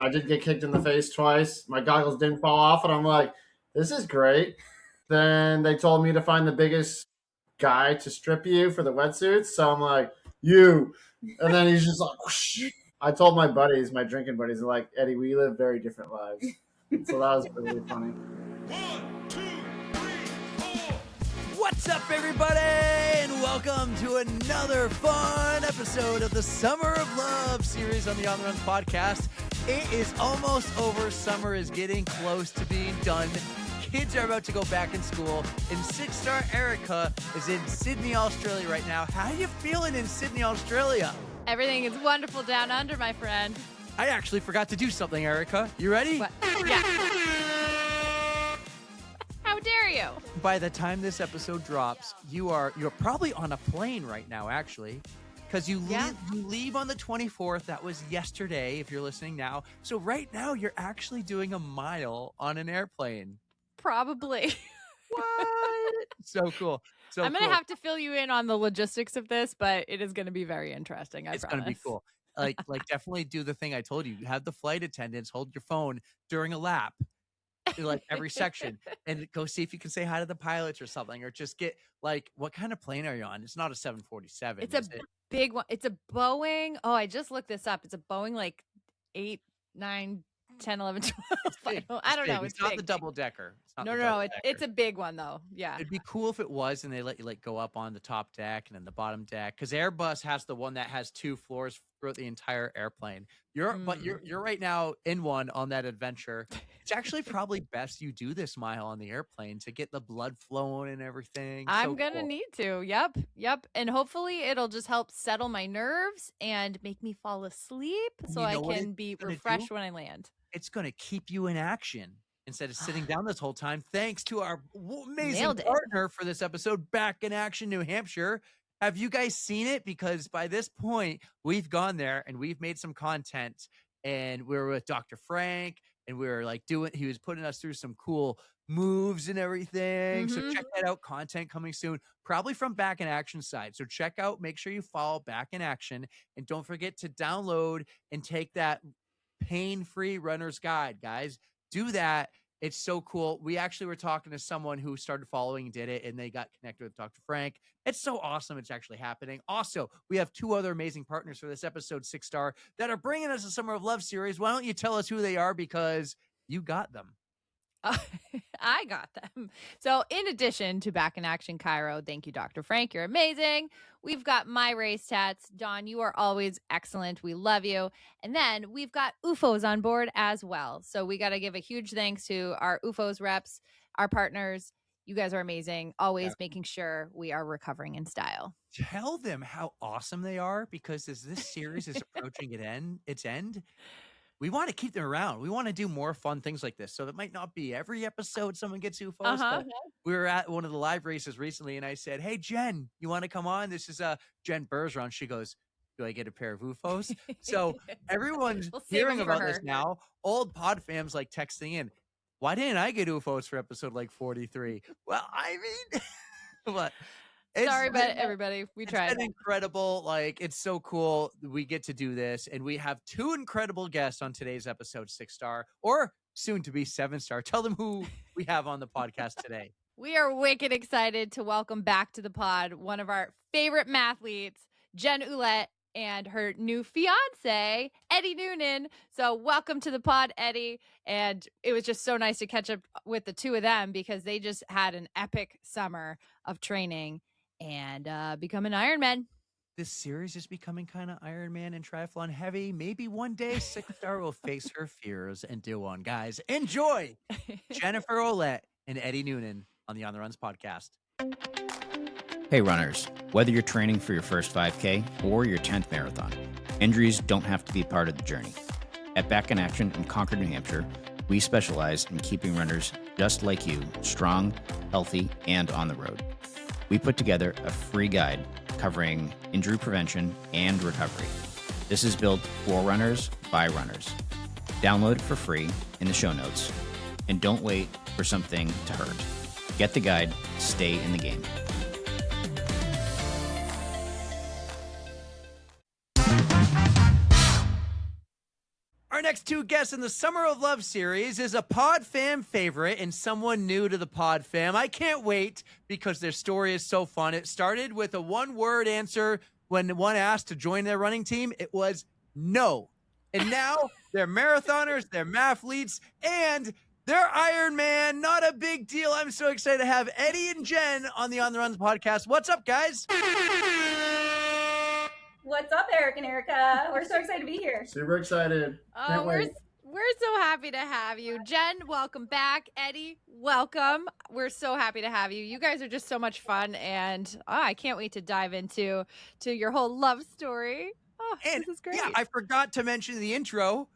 I did get kicked in the face twice. My goggles didn't fall off, and I'm like, this is great. Then they told me to find the biggest guy to strip you for the wetsuits. So I'm like, you. And then he's just like, whoosh. I told my buddies, my drinking buddies, they're like, Eddie, we live very different lives. So that was really funny. 1, 2, 3, 4. What's up, everybody, and welcome to another fun episode of the Summer of Love series on the On the Runs podcast. It is almost over. Summer is getting close to being done. Kids are about to go back in school, and 6-star Erica is in Sydney, Australia right now. How are you feeling in Sydney, Australia? Everything is wonderful down under, my friend. I actually forgot to do something, Erica. You ready? What? Yeah. How dare you? By the time this episode drops, you're probably on a plane right now, actually, because you leave on the 24th. That was yesterday, if you're listening now. So right now, you're actually doing a mile on an airplane. Probably. What? So cool. So I'm going to have to fill you in on the logistics of this, but it is going to be very interesting. I promise. It's going to be cool. Like definitely do the thing I told you. Have the flight attendants hold your phone during a lap, like every section, and go see if you can say hi to the pilots or something, or just get like, what kind of plane are you on? It's not a 747. It's a big one. It's a Boeing. Oh, I just looked this up. It's a Boeing like 8, 9, 10, 11, 12. I don't know. It's not the double decker. No. It's a big one though. Yeah. It'd be cool if it was, and they let you like go up on the top deck and then the bottom deck, because Airbus has the one that has 2 floors throughout the entire airplane. But you're right now in one on that adventure. It's actually probably best you do this mile on the airplane to get the blood flowing and everything. I'm gonna need to. Yep. And hopefully it'll just help settle my nerves and make me fall asleep so I can be refreshed when I land. It's going to keep you in action instead of sitting down this whole time. Thanks to our amazing partner for this episode, Back in Action, New Hampshire. Have you guys seen it? Because by this point, we've gone there and we've made some content, and we were with Dr. Frank, and we were like he was putting us through some cool moves and everything. So check that out. Content coming soon, probably from Back in Action side. So check out, make sure you follow Back in Action, and don't forget to download and take that pain-free runner's guide, guys. Do that. It's so cool. We actually were talking to someone who started following and did it, and they got connected with Dr. Frank. It's so awesome. It's actually happening. Also, we have 2 other amazing partners for this episode, 6-star, that are bringing us a Summer of Love series. Why don't you tell us who they are, because you got them. I got them. So in addition to Back in Action Cairo, thank you, Dr. Frank. You're amazing. We've got My Race Tats. Dawn, you are always excellent. We love you. And then we've got UFOs on board as well. So we got to give a huge thanks to our UFOs reps, our partners. You guys are amazing. Always making sure we are recovering in style. Tell them how awesome they are, because as this series is approaching its end, we want to keep them around. We want to do more fun things like this. So it might not be every episode someone gets UFOs. We were at one of the live races recently, and I said, "Hey, Jen, you want to come on? This is Jen Bergeron." She goes, "Do I get a pair of UFOs?" So everyone's hearing about this now. Old PodFam's like texting in, "Why didn't I get UFOs for episode like 43?" Well, I mean, what? Sorry about it, everybody. We tried. It's been incredible. Like, it's so cool. We get to do this, and we have 2 incredible guests on today's episode, 6-star, or soon to be 7-star. Tell them who we have on the podcast today. We are wicked excited to welcome back to the pod one of our favorite mathletes, Jennifer Oulette, and her new fiance, Eddie Noonan. So welcome to the pod, Eddie. And it was just so nice to catch up with the 2 of them, because they just had an epic summer of training and become an Ironman. This series is becoming kind of Ironman and triathlon heavy. Maybe one day 6-star will face her fears and do one. Guys, enjoy Jennifer Oulette and Eddie Noonan on the On the Runs podcast. Hey runners, whether you're training for your first 5K or your 10th marathon, injuries don't have to be part of the journey. At Back in Action in Concord, New Hampshire, we specialize in keeping runners just like you strong, healthy, and on the road. We put together a free guide covering injury prevention and recovery. This is built for runners by runners. Download it for free in the show notes, and don't wait for something to hurt. Get the guide, stay in the game. Our next two guests in the Summer of Love series is a PodFam favorite and someone new to the PodFam. I can't wait because their story is so fun. It started with a one-word answer when one asked to join their running team. It was no. And now they're marathoners, they're mathletes, and they're Ironman. Not a big deal. I'm so excited to have Eddie and Jenn on the On the Runs podcast. What's up, guys? What's up, Eric and Erica? We're so excited to be here. Super excited. Can't wait. We're so happy to have you. Jenn, welcome back. Eddie, welcome. We're so happy to have you. You guys are just so much fun, and I can't wait to dive into your whole love story. Oh, And this is great. yeah, I forgot to mention in the intro.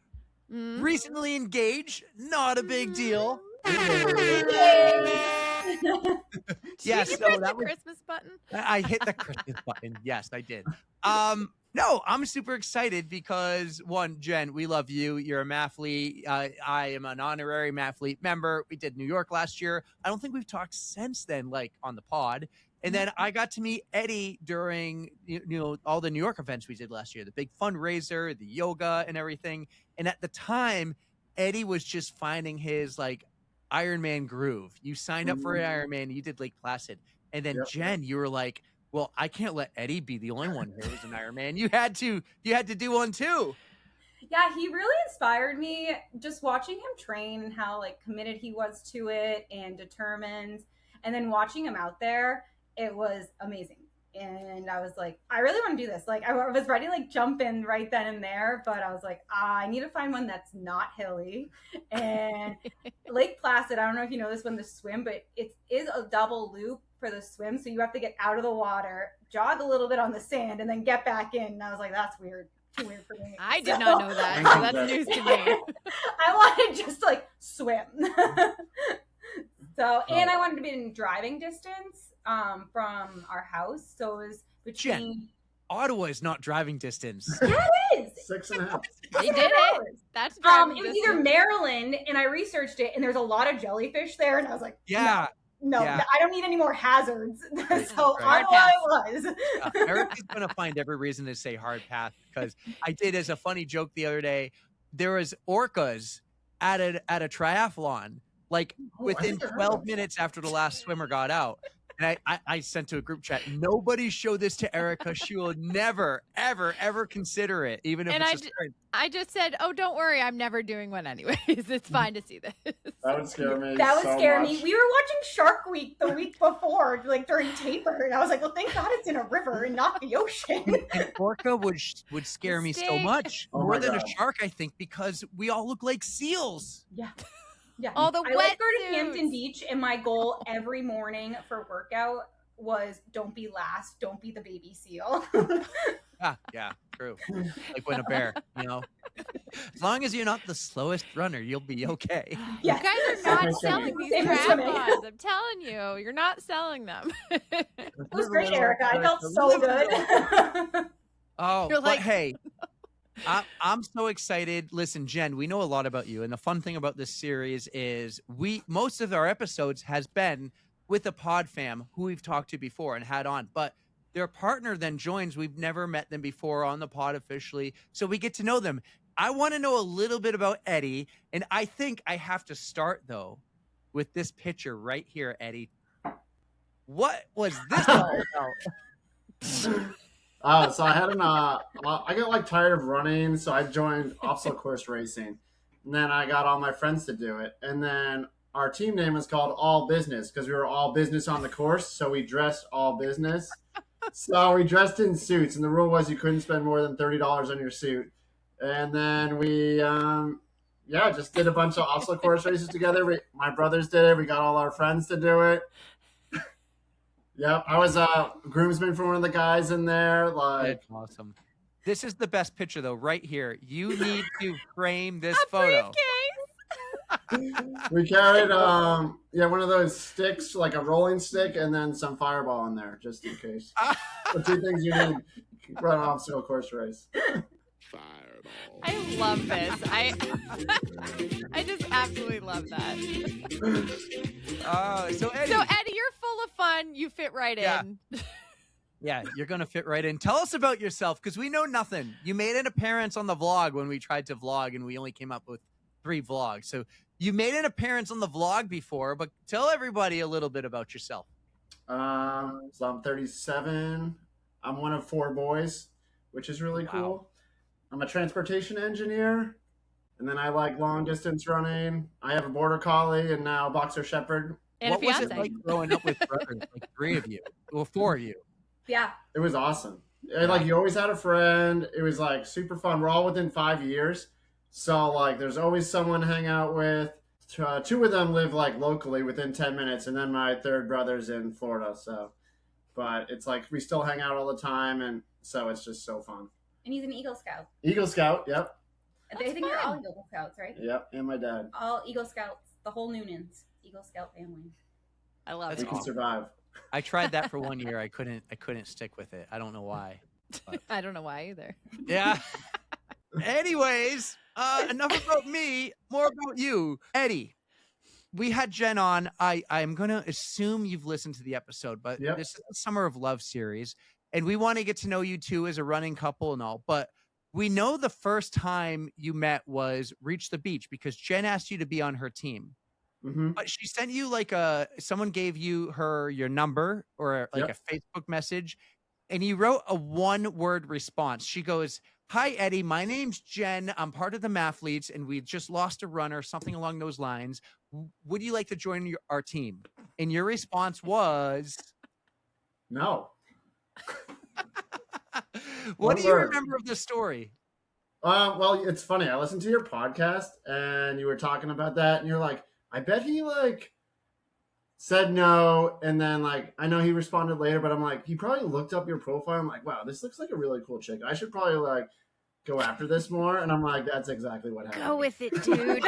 Recently engaged, not a big deal. Yes, so you press that the was Christmas button. I hit the Christmas button. Yes, I did. No, I'm super excited because one, Jenn, we love you. You're a mathlete. I am an honorary mathlete member. We did New York last year. I don't think we've talked since then, like on the pod. And then I got to meet Eddie during all the New York events we did last year, the big fundraiser, the yoga and everything. And at the time, Eddie was just finding his like Ironman groove. You signed up for an Ironman, you did Lake Placid. And then Jenn, you were like, well, I can't let Eddie be the only one here who's an Ironman. You had to do one too. Yeah, he really inspired me just watching him train and how like committed he was to it and determined. And then watching him out there, it was amazing. And I was like, I really want to do this. Like I was ready to like jump in right then and there, but I was like, I need to find one that's not hilly. And Lake Placid, I don't know if you know this one, the swim, but it is a double loop for the swim. So you have to get out of the water, jog a little bit on the sand, and then get back in. And I was like, that's weird. Too weird for me. I did not know that. So that's news to me. I wanted just to like swim. And I wanted to be in driving distance from our house. So it was between. Jenn, Ottawa is not driving distance. Yeah, it is. 6.5. They did it. That's driving It was distance. either Maryland, and I researched it, and there's a lot of jellyfish there, and I was like, Yeah. no, Yeah. I don't need any more hazards. So Right. Ottawa it was. Eric is going to find every reason to say hard path because I did as a funny joke the other day. There was orcas at a triathlon, like within 12 minutes after the last swimmer got out. And I sent to a group chat, nobody show this to Erica. She will never, ever, ever consider it, even if it's I just said, oh, don't worry. I'm never doing one anyways. It's fine to see this. That would scare me. That would so scare much. me. We were watching Shark Week the week before, like during taper, and I was like, well, thank God it's in a river and not the ocean. And orca would scare me so much, Oh more my than God. a shark, I think, because we all look like seals. Yeah. Yeah. All the I like go to wetsuits. Hampton Beach, and my goal every morning for workout was don't be last, don't be the baby seal. Yeah, true. Like when a bear, as long as you're not the slowest runner, you'll be okay. Yeah. You guys are not selling these Same as swimming. triathlons. I'm telling you, you're not selling them. It was great, Erica. I felt so good. Oh, You're but like- hey, I'm so excited. Listen, Jenn, we know a lot about you, and the fun thing about this series is most of our episodes has been with a PodFam who we've talked to before and had on, but their partner then joins. We've never met them before on the pod officially, so we get to know them. I want to know a little bit about Eddie, and I think I have to start though with this picture right here, Eddie. What was this all about? So I had I got like tired of running, so I joined Upsell course racing, and then I got all my friends to do it, and then our team name was called All Business because we were all business on the course, so we dressed all business. So we dressed in suits, and the rule was you couldn't spend more than $30 on your suit. And then we, just did a bunch of Upsell course races together. My brothers did it. We got all our friends to do it. Yep, I was a groomsman for one of the guys in there. That's awesome. This is the best picture though, right here. You need to frame this A photo. briefcase. We carried one of those sticks, like a rolling stick, and then some Fireball in there, just in case. The two things you need to run an obstacle course race. I love this. I just absolutely love that. So Eddie, So Eddie, you're full of fun. You fit right Yeah. in. Yeah, you're going to fit right in. Tell us about yourself, because we know nothing. You made an appearance on the vlog when we tried to vlog, and we only came up with 3 vlogs. So you made an appearance on the vlog before, but tell everybody a little bit about yourself. So I'm 37. I'm one of 4 boys, which is really cool. I'm a transportation engineer, and then I like long distance running. I have a border collie and now a boxer shepherd. And What a was fiance. it like growing up with brothers, like 3 of you, or 4 of you? Yeah. It was awesome. Like you always had a friend. It was like super fun. We're all within 5 years, so like there's always someone to hang out with. 2 of them live like locally within 10 minutes, and then my third brother's in Florida. So, but it's like we still hang out all the time, and so it's just so fun. And he's an Eagle Scout. Eagle Scout, yep, I think you're all Eagle Scouts, right? yep, and my dad. All Eagle Scouts, the whole Noonans, Eagle Scout family. I love We it. can survive. I tried that for 1 year. I couldn't stick with it. I don't know why. But, I don't know why either. yeah. Anyways, enough about me. More about you, Eddie. We had Jen on. I'm gonna assume you've listened to the episode, but Yep. this is the Summer of Love series, and we want to get to know you two as a running couple and all. But we know the first time you met was Reach the Beach because Jen asked you to be on her team. Mm-hmm. But she sent you like someone gave your number or like a Facebook message, and you wrote a 1-word response. She goes, "Hi, Eddie. My name's Jen. I'm part of the Mathletes, and we just lost a runner," something along those lines. "Would you like to join our team?" And your response was, No. what do you word. remember of the story? Well, it's funny. I listened to your podcast, and you were talking about that, and you're like, I bet he like said no, and then like I know he responded later, but I'm like, he probably looked up your profile. I'm like, wow, this looks like a really cool chick. I should probably like go after this more. And I'm like, that's exactly what happened. Go with it, dude.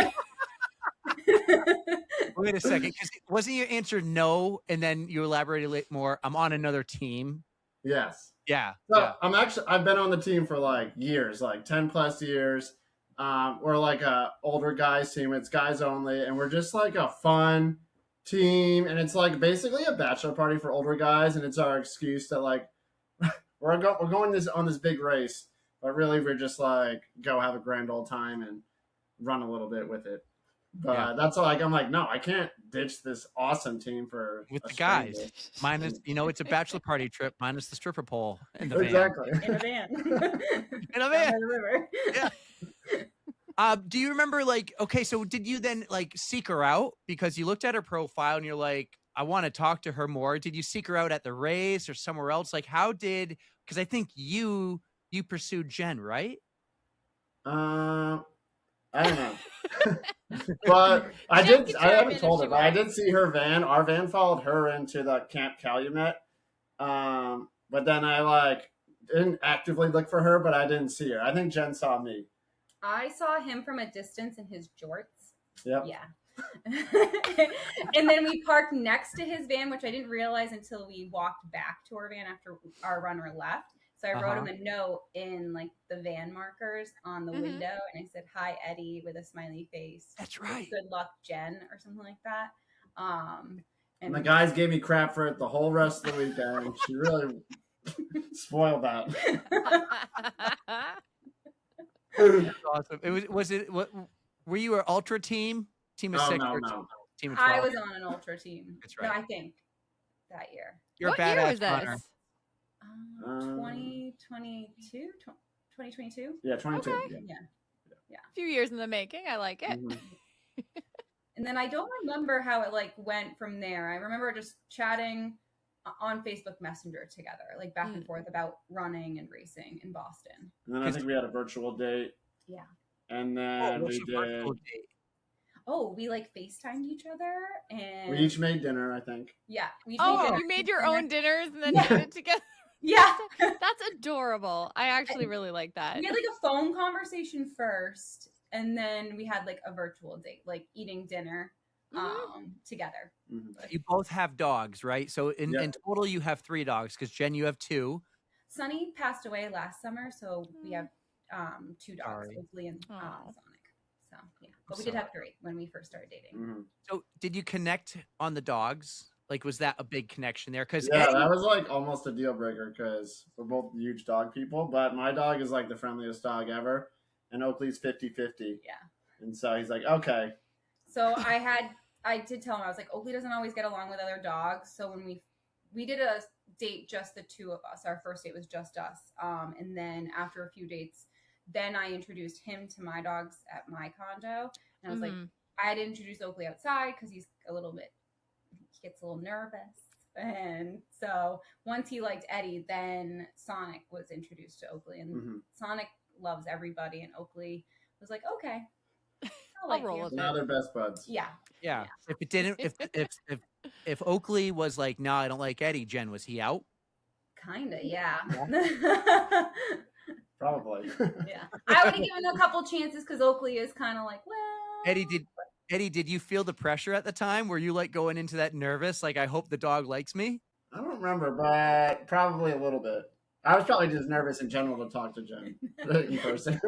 Wait a second, because wasn't your answer no, and then you elaborated more? I'm on another team. Yes. Yeah. So yeah. I've been on the team for like years, like 10 plus years. We're like a older guys team. It's guys only, and we're just like a fun team, and it's like basically a bachelor party for older guys, and it's our excuse to like we're going on this big race, but really we're just like go have a grand old time and run a little bit with it. But that's all. Like I'm like, no, I can't ditch this awesome team for with a the guys. stranger. Minus, it's a bachelor party trip minus the stripper pole in the van. Exactly. In a van. In a Down van. by the river. Yeah. Do you remember okay, so did you then like seek her out because you looked at her profile and you're like, I want to talk to her more? Did you seek her out at the race or somewhere else? Like because I think you pursued Jen, right? I don't know. But I haven't told her, but I did see her van. Our van followed her into the Camp Calumet. But then I like didn't actively look for her, but I didn't see her. I think Jen saw me. I saw him from a distance in his jorts. Yep. Yeah. And then we parked next to his van, which I didn't realize until we walked back to our van after our runner left. So I wrote him a note in like the van markers on the window, and I said, "Hi, Eddie," with a smiley face. That's right. Good luck, Jen, or something like that. And the guys gave me crap for it the whole rest of the weekend. She really spoiled that. That's awesome. What were you an ultra team of 6 or no. team of 12? I was on an ultra team. That's right. I think that year. You're What a badass year was runner. this? 2022? 2022? Yeah, 22. Okay. Yeah. A few years in the making. I like it. Mhm. And then I don't remember how it like went from there. I remember just chatting on Facebook Messenger together, like back and forth about running and racing in Boston. And then I think we had a virtual date. Yeah. And then what's we your did. virtual date? Oh, we like FaceTimed each other, and We each made dinner, I think. yeah. We each Oh, made dinner. you made your own dinners and then Yeah. did it together. Yeah. That's adorable. I actually really like that. We had like a phone conversation first, and then we had like a virtual date, like eating dinner together. Mm-hmm. You both have dogs, right? So in Yeah. total, you have 3 dogs because Jen, you have 2. Sunny passed away last summer, so we have 2 dogs, Sorry. Oakley and Aw. Sonic. So yeah, but we did have 3 when we first started dating. Mm-hmm. So did you connect on the dogs? Like, was that a big connection there? Because Yeah, that was like almost a deal breaker because we're both huge dog people, but my dog is like the friendliest dog ever, and Oakley's 50-50. Yeah. And so he's like, okay. So I did tell him, I was like, Oakley doesn't always get along with other dogs. So when we did a date, just the two of us, our first date was just us. And then after a few dates, then I introduced him to my dogs at my condo. And I was like, I had to introduce Oakley outside because he gets a little nervous. And so once he liked Eddie, then Sonic was introduced to Oakley, and Sonic loves everybody. And Oakley was like, okay, I'll like roll you. with Now they're best buds. Yeah. Yeah. If it didn't, if Oakley was like, no, I don't like Eddie, Jen, was he out? Kinda, yeah. Probably. Yeah. I would have given a couple chances because Oakley is kind of like, well. Eddie, did you feel the pressure at the time? Were you like going into that nervous? Like, I hope the dog likes me? I don't remember, but probably a little bit. I was probably just nervous in general to talk to Jen in person.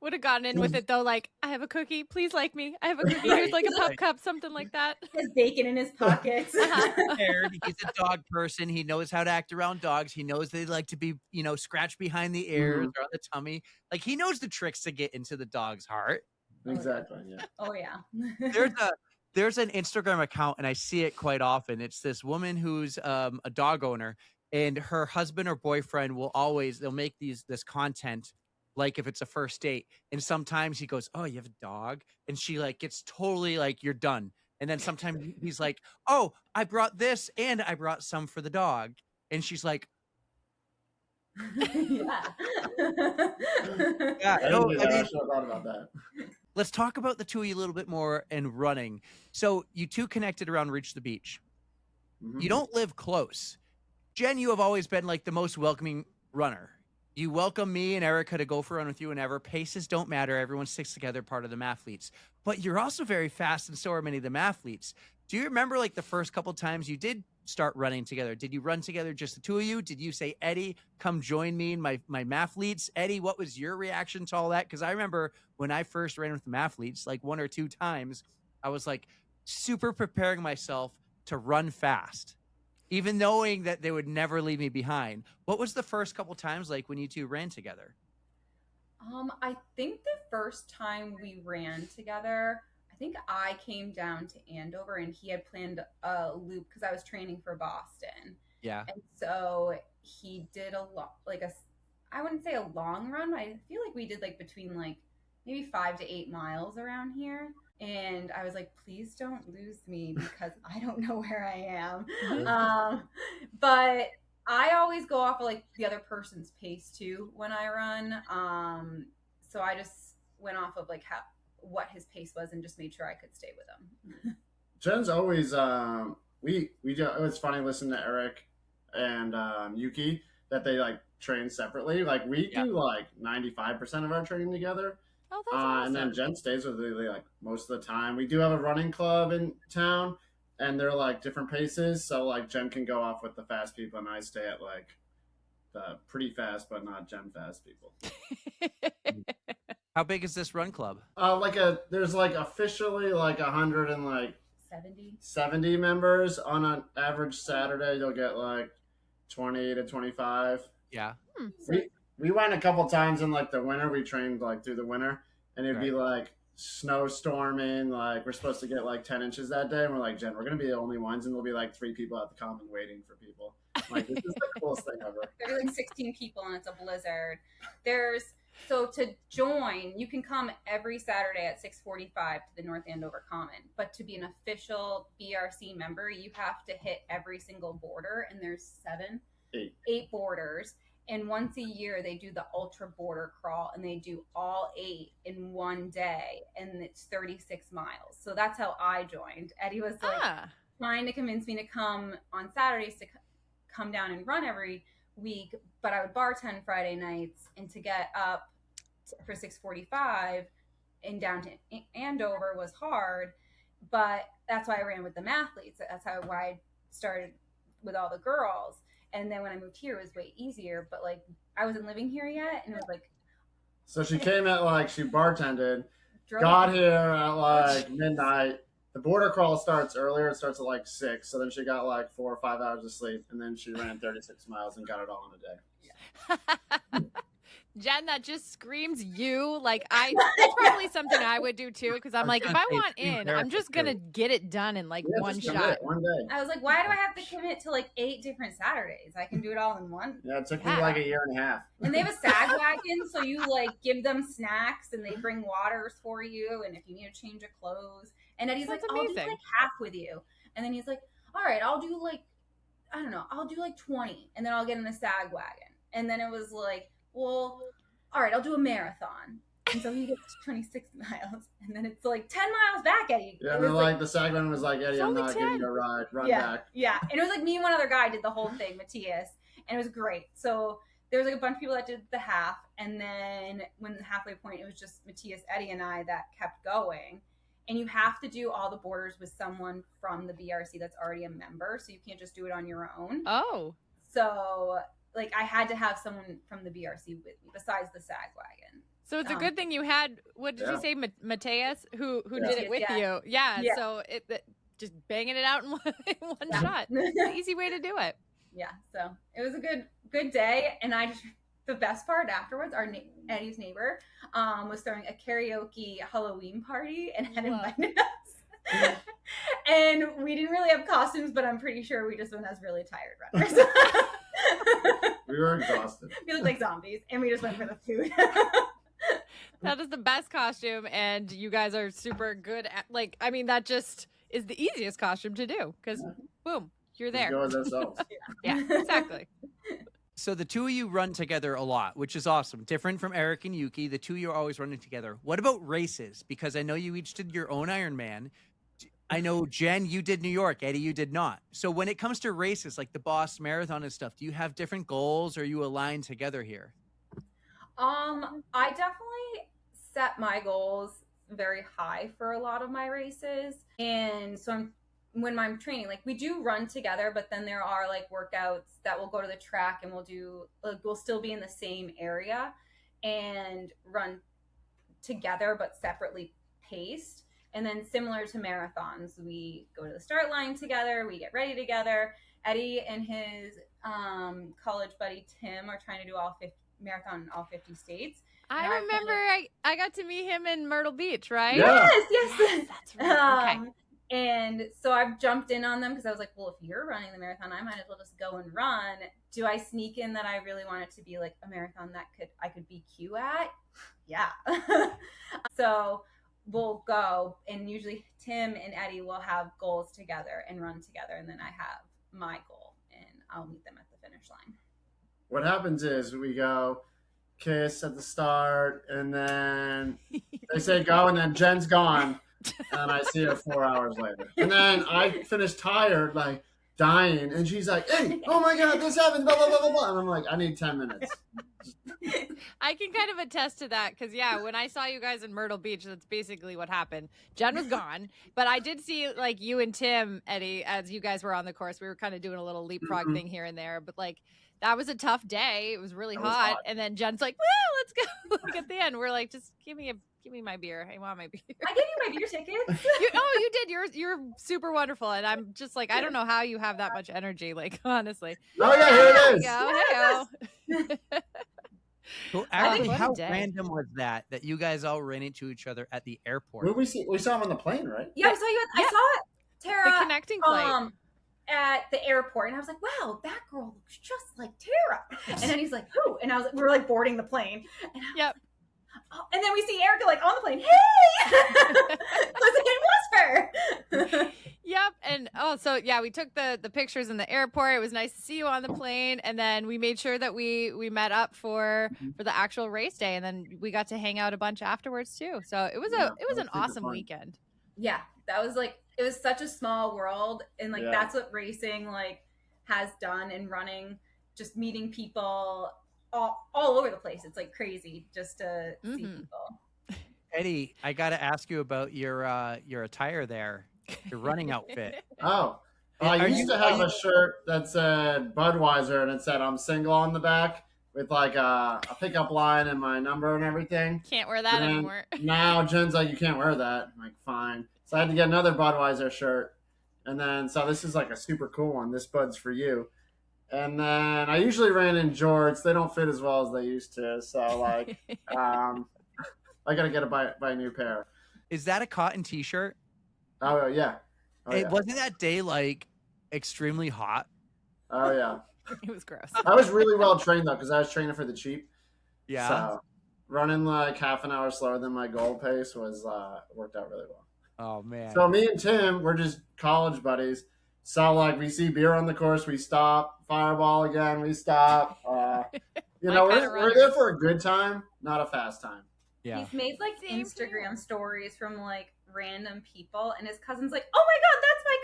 Would have gotten in with it though, like, I have a cookie, please like me. I have a cookie. Here's like a pup cup, something like that. His bacon in his pockets. He's a dog person. He knows how to act around dogs. He knows they like to be, scratched behind the ears or on the tummy. Like, he knows the tricks to get into the dog's heart. Exactly. Yeah. Oh yeah. There's an Instagram account, and I see it quite often. It's this woman who's a dog owner, and her husband or boyfriend they'll make this content like if it's a first date. And sometimes he goes, oh, you have a dog? And she like gets totally like, you're done. And then sometimes he's like, oh, I brought this and I brought some for the dog. And she's like, Yeah. yeah, I should have thought about that. Let's talk about the two of you a little bit more and running. So you two connected around Reach the Beach. You don't live close. Jen, you have always been like the most welcoming runner. You welcome me and Erica to go for a run with you whenever. Paces don't matter. Everyone sticks together, part of the mathletes. But you're also very fast, and so are many of the mathletes. Do you remember like the first couple times you did start running together? Did you run together, just the two of you? Did you say, Eddie, come join me in my mathletes? Eddie, what was your reaction to all that? Because I remember when I first ran with the mathletes, like 1 or 2 times, I was like super preparing myself to run fast, even knowing that they would never leave me behind. What was the first couple times like when you two ran together? I think the first time we ran together, I think I came down to Andover and he had planned a loop because I was training for Boston. Yeah. And so he did I wouldn't say a long run. I feel like we did like between like maybe 5 to 8 miles around here. And I was like, please don't lose me because I don't know where I am. But I always go off of like the other person's pace too when I run. So I just went off of like what his pace was and just made sure I could stay with him. Jen's always it's funny listening to Eric and Yuki that they like train separately. Like we do like 95% of our training together. Oh, that's awesome. And then Jen stays with me like most of the time. We do have a running club in town, and they're like different paces. So like Jen can go off with the fast people, and I stay at like the pretty fast but not Jen fast people. How big is this run club? There's like officially like 170 members. On an average Saturday, you'll get like 20 to 25. Yeah. We went a couple times in like the winter. We trained like through the winter, and it'd be like snowstorming. Like we're supposed to get like 10 inches that day, and we're like, Jen, we're gonna be the only ones, and there'll be like 3 people at the common waiting for people. Like this is the coolest thing ever. There's like 16 people, and it's a blizzard. So to join, you can come every Saturday at 6:45 to the North Andover Common. But to be an official BRC member, you have to hit every single border, and there's 8 borders. And once a year, they do the ultra border crawl, and they do all 8 in one day, and it's 36 miles. So that's how I joined. Eddie was like trying to convince me to come on Saturdays to come down and run every week, but I would bartend Friday nights, and to get up for 6:45 and down to Andover was hard. But that's why I ran with the mathletes. That's why I started with all the girls. And then when I moved here, it was way easier. But like I wasn't living here yet, and it was like. So she came at like she bartended, got here at like midnight, the border crawl starts earlier. It starts at like 6. So then she got like 4 or 5 hours of sleep, and then she ran 36 miles and got it all in a day. Jen, that just screams you. Like that's probably something I would do too. Because I'm like, if I want in, I'm just gonna get it done in like one shot. One day. I was like, why do I have to commit to like 8 different Saturdays? I can do it all in one. Yeah, it took me like a year and a half. And they have a sag wagon, so you like give them snacks and they bring waters for you. And if you need a change of clothes, and Eddie's like, I'll do like half with you. And then he's like, all right, I'll do like, I don't know, I'll do like 20, and then I'll get in the sag wagon. And then it was like, well, all right, I'll do a marathon. And so he gets 26 miles. And then it's like 10 miles back, Eddie. Yeah, and then like the sag wagon was like, Eddie, I'm not giving you a ride. Run back. Yeah. And it was like me and one other guy did the whole thing, Matthias. And it was great. So there was like a bunch of people that did the half. And then when the halfway point, it was just Matthias, Eddie, and I that kept going. And you have to do all the borders with someone from the BRC that's already a member. So you can't just do it on your own. Oh. So like I had to have someone from the BRC with me besides the sag wagon. So it's a good thing you had, what did you say, Matthias, who did it with you? Yeah. So it just banging it out in one shot. It's an easy way to do it. Yeah. So it was a good day. And the best part afterwards, Eddie's neighbor was throwing a karaoke Halloween party and had invited us. And we didn't really have costumes, but I'm pretty sure we just went as really tired runners. We were exhausted. We looked like zombies, and we just went for the food. That is the best costume, and you guys are super good at, like, I mean, that just is the easiest costume to do, because boom, you're there. Go as ourselves. Yeah, exactly. So the two of you run together a lot, which is awesome. Different from Eric and Yuki, the two of you are always running together. What about races? Because I know you each did your own Ironman. I know, Jen, you did New York. Eddie, you did not. So when it comes to races, like the Boston Marathon and stuff, do you have different goals, or are you aligned together here? I definitely set my goals very high for a lot of my races. And so when I'm training, like we do run together, but then there are like workouts that we'll go to the track and we'll still be in the same area and run together, but separately paced. And then similar to marathons, we go to the start line together, we get ready together. Eddie and his college buddy Tim are trying to do marathon in all 50 states. I remember I got to meet him in Myrtle Beach, right? Yes. That's right. Okay. And so I've jumped in on them because I was like, well, if you're running the marathon, I might as well just go and run. Do I sneak in that I really want it to be like a marathon that I could BQ at? Yeah. So we'll go, and usually Tim and Eddie will have goals together and run together, and then I have my goal, and I'll meet them at the finish line. What happens is we go kiss at the start, and then they say go, and then Jen's gone, and I see her 4 hours later. And then I finish tired, like dying, and she's like, hey, oh my God, this happened, blah, blah, blah, blah, blah. And I'm like, I need 10 minutes. I can kind of attest to that because, yeah, when I saw you guys in Myrtle Beach, that's basically what happened. Jen was gone, but I did see like you and Tim, Eddie, as you guys were on the course. We were kind of doing a little leapfrog thing here and there, but like that was a tough day. It was really hot. And then Jen's like, well, let's go. Like at the end, we're like, just give me my beer. I want my beer. I gave you my beer tickets. You did. You're super wonderful. And I'm just like, I don't know how you have that much energy. Like, honestly. Oh yeah, here it is. Hey-o. So actually, how random was that you guys all ran into each other at the airport? Well, we saw him on the plane, right? Yeah, I saw Tara. The connecting flight. At the airport, and I was like, wow, that girl looks just like Tara. And then he's like, who? And I was like, we were like boarding the plane. And and then we see Erica like on the plane. Hey! I was like, it was her. Yep. And so yeah, we took the pictures in the airport. It was nice to see you on the plane. And then we made sure that we met up for the actual race day. And then we got to hang out a bunch afterwards too. So it was an awesome weekend. Yeah. That was like, it was such a small world. And like, that's what racing like has done, and running, just meeting people all over the place. It's like crazy just to see people. Eddie, I got to ask you about your attire there, your running outfit. I used to have a shirt that said Budweiser and it said I'm single on the back with like a pickup line and my number and everything. Can't wear that And anymore. now Jen's like, you can't wear that. I'm like, fine. So I had to get another Budweiser shirt. And then, so this is like a super cool one. This Bud's for you. And then I usually ran in jorts. They don't fit as well as they used to. So like, I got to buy a new pair. Is that a cotton t-shirt? Oh yeah. Wasn't that day like extremely hot? Oh yeah. It was gross. I was really well trained though, because I was training for the cheap. Yeah. So running like half an hour slower than my goal pace was worked out really well. Oh man. So me and Tim, we're just college buddies. So like we see beer on the course, we stop. Fireball again, we stop. You know, we're there for a good time, not a fast time. Yeah. He's made like Instagram stories from like random people, and his cousin's like, "Oh my god, that's my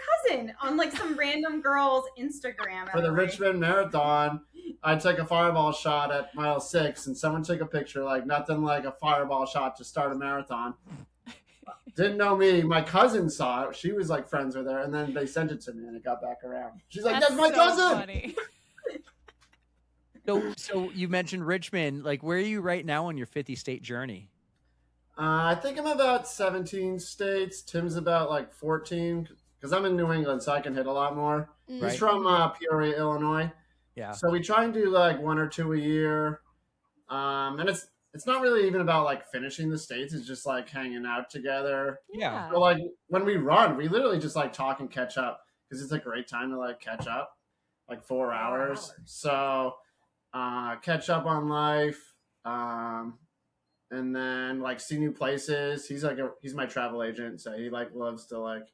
cousin!" on like some random girl's Instagram. For the Richmond Marathon, I took a fireball shot at mile 6, and someone took a picture like nothing like a fireball shot to start a marathon. Didn't know me. My cousin saw it. She was like friends with her, and then they sent it to me, and it got back around. She's like, "That's my cousin." Funny. So you mentioned Richmond. Like, where are you right now on your 50 state journey? I think I'm about 17 states. Tim's about like 14, because I'm in New England, so I can hit a lot more. Mm. Right. He's from Peoria, Illinois. Yeah. So we try and do like 1 or 2 a year. And it's not really even about like finishing the states. It's just like hanging out together. Yeah. So like when we run, we literally just like talk and catch up, because it's a great time to like catch up, like 4 hours. So catch up on life, and then like see new places. He's my travel agent, so he like loves to like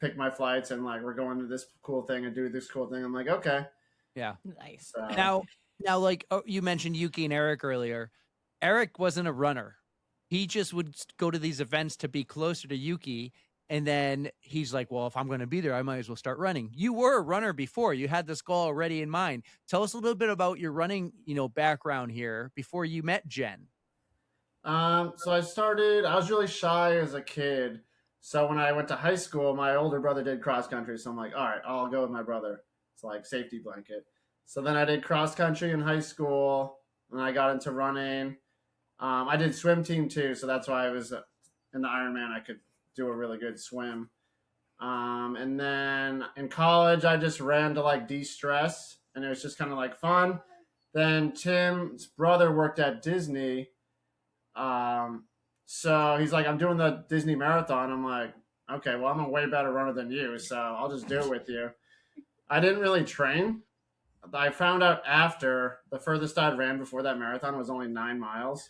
pick my flights and like we're going to this cool thing and do this cool thing. I'm like, okay. Yeah. Nice. So, Now, like you mentioned Yuki and Eric earlier. Eric wasn't a runner. He just would go to these events to be closer to Yuki. And then he's like, well, if I'm going to be there, I might as well start running. You were a runner before. You had this goal already in mind. Tell us a little bit about your running, background here before you met Jen. so I was really shy as a kid. So when I went to high school, my older brother did cross country. So I'm like, all right, I'll go with my brother. It's like safety blanket. So then I did cross country in high school, and I got into running. I did swim team too. So that's why I was in the Ironman. I could do a really good swim. And then in college, I just ran to like de-stress, and it was just kind of like fun. Then Tim's brother worked at Disney. So he's like, I'm doing the Disney marathon. I'm like, okay, well, I'm a way better runner than you, so I'll just do it with you. I didn't really train. I found out after the furthest I'd ran before that marathon was only 9 miles.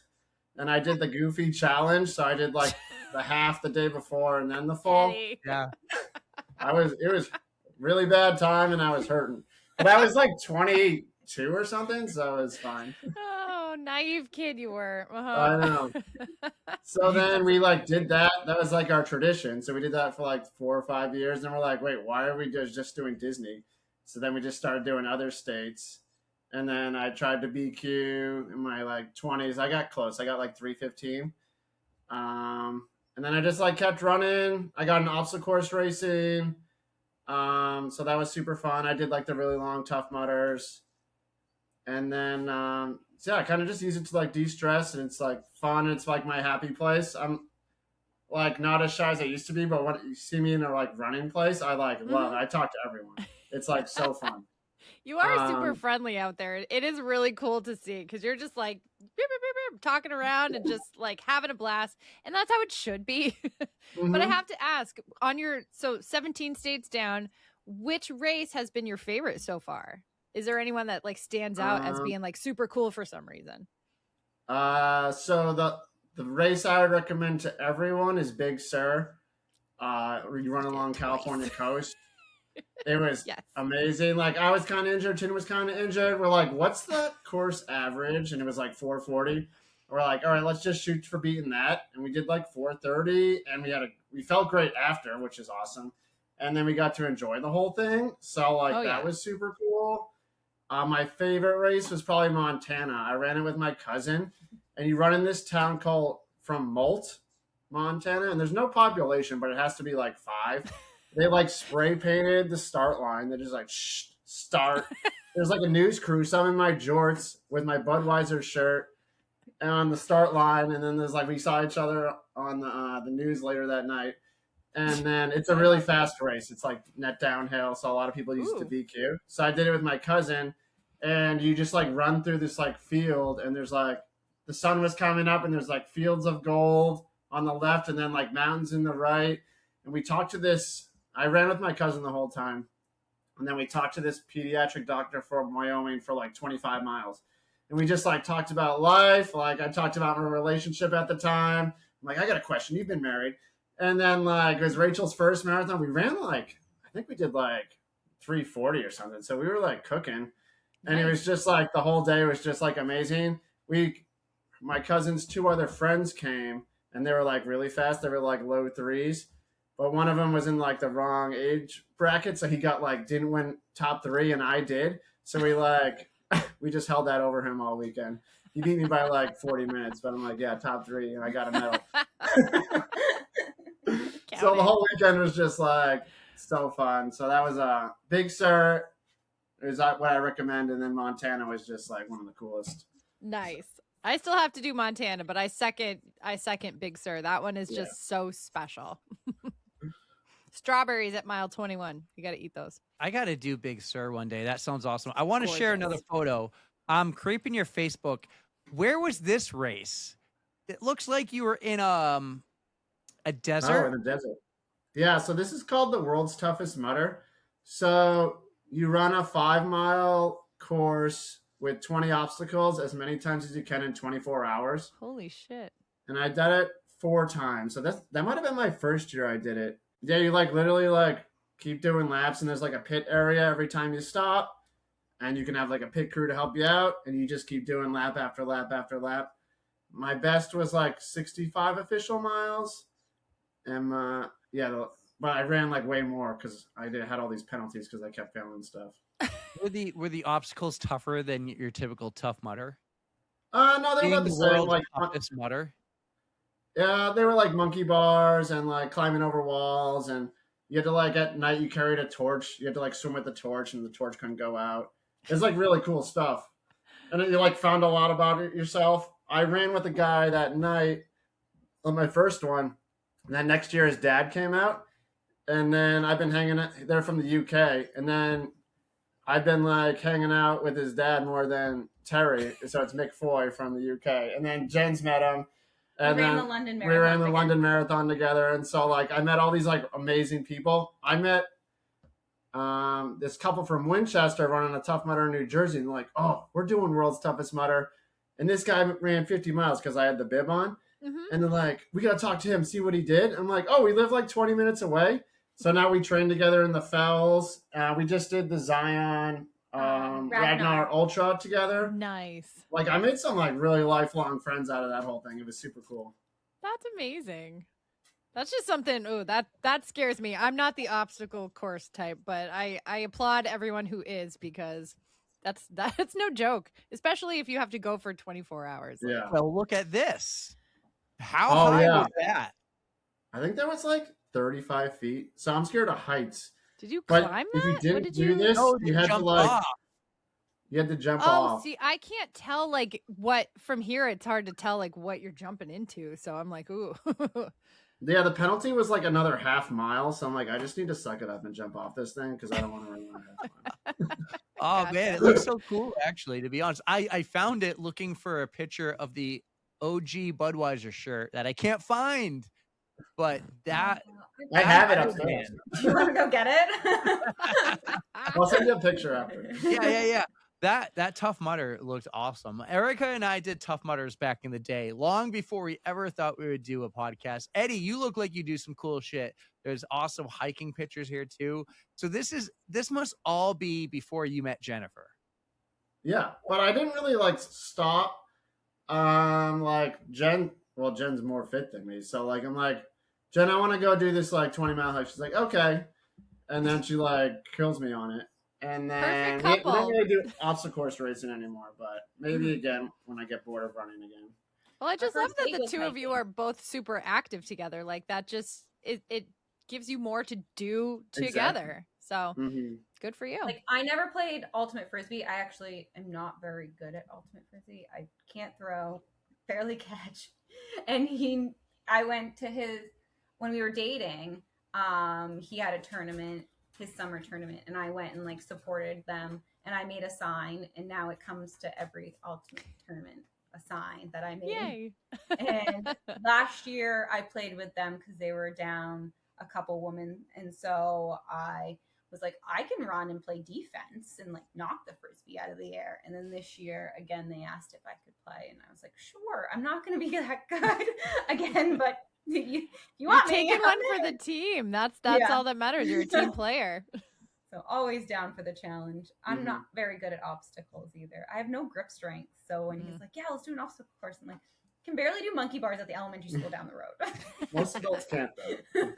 And I did the goofy challenge. So I did like the half the day before and then the full. Eddie. Yeah. It was really bad time and I was hurting. But I was like 22 or something, so it was fine. Oh, naive kid you were. I know. So then we like did that. That was like our tradition. So we did that for like 4 or 5 years. And we're like, wait, why are we just doing Disney? So then we just started doing other states. And then I tried to BQ in my like 20s. I got close. I got like 3:15. And then I just like kept running. I got an obstacle course racing. So that was super fun. I did like the really long Tough Mudders. And then, so yeah, I kind of just use it to like de-stress, and it's like fun. It's like my happy place. I'm like not as shy as I used to be, but when you see me in a like running place, I like love it. I talk to everyone. It's like so fun. You are super friendly out there. It is really cool to see because you're just like beep, beep, beep, beep, talking around and just like having a blast. And that's how it should be. But I have to ask, on your 17 states down, which race has been your favorite so far? Is there anyone that like stands out as being like super cool for some reason? So the race I would recommend to everyone is Big Sur. You run along California coast. It was amazing. Like I was kind of injured. Tin was kind of injured. We're like, what's the course average? And it was like 4:40. We're like, all right, let's just shoot for beating that. And we did like 4:30, and we felt great after, which is awesome. And then we got to enjoy the whole thing. So like that was super cool. My favorite race was probably Montana. I ran it with my cousin, and you run in this town called from Molt, Montana, and there's no population, but it has to be like 5. They like spray painted the start line. They're just like, shh, start. there's like a news crew. So I'm in my jorts with my Budweiser shirt and on the start line, and then there's like we saw each other on the news later that night. And then it's a really fast race. It's like net downhill, so a lot of people use the BQ. So I did it with my cousin, and you just like run through this like field, and there's like the sun was coming up, and there's like fields of gold on the left, and then like mountains in the right. And we talked to this. I ran with my cousin the whole time, and then we talked to this pediatric doctor from Wyoming for like 25 miles, and we just like talked about life. Like I talked about my relationship at the time. I'm like, I got a question. You've been married. And then, like, it was Rachel's first marathon. We ran, like, I think we did, like, 3:40 or something. So we were, like, cooking. And It was just, like, the whole day was just, like, amazing. My cousin's 2 other friends came, and they were, like, really fast. They were, like, low 3s. But one of them was in, like, the wrong age bracket. So he got, like, didn't win top 3, and I did. So we, like, we just held that over him all weekend. He beat me by, like, 40 minutes. But I'm like, yeah, top 3, and I got a medal. So the whole weekend was just like so fun. So that was a Big Sur. It was what I recommend, and then Montana was just like one of the coolest. Nice. I still have to do Montana, but I second Big Sur. That one is just so special. Strawberries at mile 21. You got to eat those. I got to do Big Sur one day. That sounds awesome. I want to share another photo. I'm creeping your Facebook. Where was this race? It looks like you were in a desert. Oh, in a desert. Yeah, so this is called the world's toughest mudder. So you run a 5-mile course with 20 obstacles as many times as you can in 24 hours. Holy shit. And I did it 4 times. So that might have been my first year I did it. Yeah, you like literally like keep doing laps, and there's like a pit area every time you stop. And you can have like a pit crew to help you out, and you just keep doing lap after lap after lap. My best was like 65 official miles. And but I ran like way more because I had all these penalties because I kept failing stuff. Were the obstacles tougher than your typical Tough Mudder? No, they were about the same. Like toughest mudder. Yeah, they were like monkey bars and like climbing over walls, and you had to like at night you carried a torch. You had to like swim with the torch, and the torch couldn't go out. It's like really cool stuff, and you like found a lot about it yourself. I ran with a guy that night on my first one. And then next year his dad came out, and then I've been hanging out. They're from the UK, and then I've been like hanging out with his dad more than Terry. So it's Mick Foy from the UK, and then Jen's met him, and we ran then the London we Marathon ran the together. London Marathon together. And so like I met all these like amazing people. I met this couple from Winchester running a Tough Mudder in New Jersey, and like, oh, we're doing world's toughest mudder, and this guy ran 50 miles because I had the bib on. Mm-hmm. And they're like, we got to talk to him, see what he did. I'm like, oh, we live like 20 minutes away. So now we train together in the Fells. We just did the Zion Ragnar Ultra together. Nice. Like I made some like really lifelong friends out of that whole thing. It was super cool. That's amazing. That's just something. Oh, that scares me. I'm not the obstacle course type, but I applaud everyone who is, because that's no joke, especially if you have to go for 24 hours. Yeah. Well, look at this. How high was that? I think that was like 35 feet. So I'm scared of heights. Did you But climb if that? you What didn't did do you this, No, you had to jump like off. you had to jump Oh, off. see, I can't tell like what from here. It's hard to tell like what you're jumping into. So I'm like, ooh. Yeah, the penalty was like another half mile. So I'm like, I just need to suck it up and jump off this thing because I don't want to run another half mile. Oh Gotcha. man, it looks so cool. Actually, to be honest, I found it looking for a picture of the OG Budweiser shirt that I can't find, but that I have it upstairs. Do you want to go get it? I'll send you a picture after. yeah. That Tough Mudder looked awesome. Erica and I did Tough Mudders back in the day, long before we ever thought we would do a podcast. Eddie, you look like you do some cool shit. There's awesome hiking pictures here too. So this must all be before you met Jennifer. Yeah, but I didn't really like stop. Like Jen's more fit than me, so like I'm like, Jen, I want to go do this like 20-mile hike. She's like, okay, and then she like kills me on it. And then Perfect we don't couple. really do obstacle course racing anymore, but maybe again when I get bored of running again. Well, I just Our love first that date the was two of you hiking. are both super active together. Like that just it gives you more to do together. So Mm-hmm. Good for you. Like, I never played Ultimate Frisbee. I actually am not very good at Ultimate Frisbee. I can't throw, barely catch. And I went to his, when we were dating, he had a tournament, his summer tournament, and I went and like supported them, and I made a sign, and now it comes to every Ultimate tournament, a sign that I made. Yay. And last year I played with them because they were down a couple women, and so I was like, I can run and play defense and like knock the Frisbee out of the air. And then this year, again, they asked if I could play, and I was like, sure, I'm not going to be that good again, but you want You're me? taking one for the team. That's all that matters. You're a team player. So always down for the challenge. I'm not very good at obstacles either. I have no grip strength. So when he's like, yeah, let's do an obstacle course, I'm like, can barely do monkey bars at the elementary school down the road. Most adults can't though.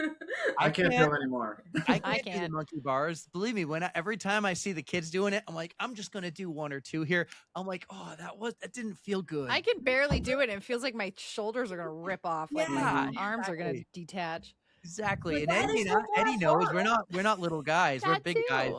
I can't do it anymore. I can't do the monkey bars. Believe me, every time I see the kids doing it, I'm like, I'm just gonna do one or two here. I'm like, oh, that didn't feel good. I can barely do it, and it feels like my shoulders are gonna rip off. Like my arms are gonna detach. Exactly. And Eddie knows we're not little guys. We're big guys.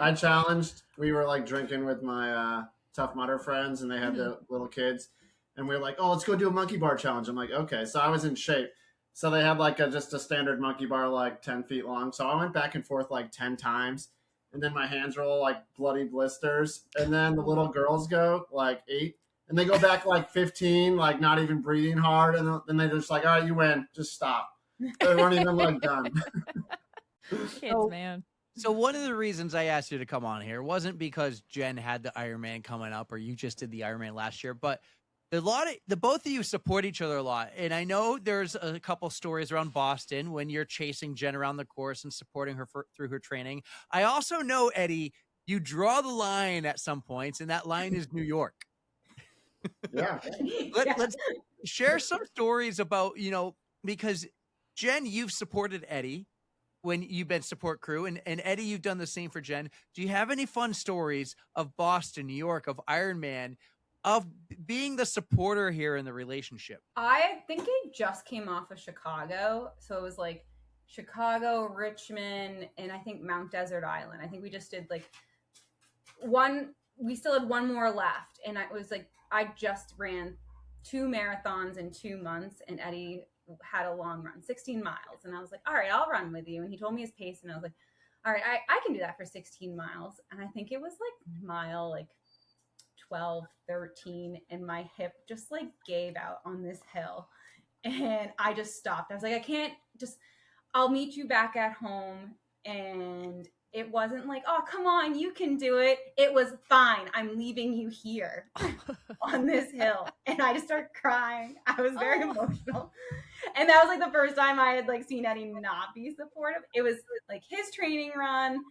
I challenged. We were like drinking with my Tough Mudder friends, and they had the little kids. And we were like, oh, let's go do a monkey bar challenge. I'm like, okay. So I was in shape. So they had like just a standard monkey bar, like 10 feet long. So I went back and forth like 10 times. And then my hands were all like bloody blisters. And then the little girls go like 8. And they go back like 15, like not even breathing hard. And then they're just like, all right, you win. Just stop. They weren't even like done. Kids, man. So one of the reasons I asked you to come on here wasn't because Jen had the Ironman coming up, or you just did the Ironman last year, but the both of you support each other a lot. And I know there's a couple stories around Boston when you're chasing Jen around the course and supporting her through her training. I also know, Eddie, you draw the line at some points, and that line is New York. Yeah. Let's share some stories about, because Jen, you've supported Eddie when you've been support crew, and Eddie, you've done the same for Jen. Do you have any fun stories of Boston, New York, of Ironman, of being the supporter here in the relationship? I think it just came off of Chicago. So it was like Chicago, Richmond, and I think Mount Desert Island. I think we just did like we still had one more left. And I was like, I just ran 2 marathons in 2 months, and Eddie had a long run, 16 miles. And I was like, all right, I'll run with you. And he told me his pace, and I was like, all right, I can do that for 16 miles. And I think it was like mile like 12, 13, and my hip just like gave out on this hill, and I just stopped. I was like, I'll meet you back at home. And it wasn't like, oh, come on, you can do it. It was fine. I'm leaving you here on this hill. And I just started crying. I was very emotional. And that was like the first time I had like seen Eddie not be supportive. It was like his training run.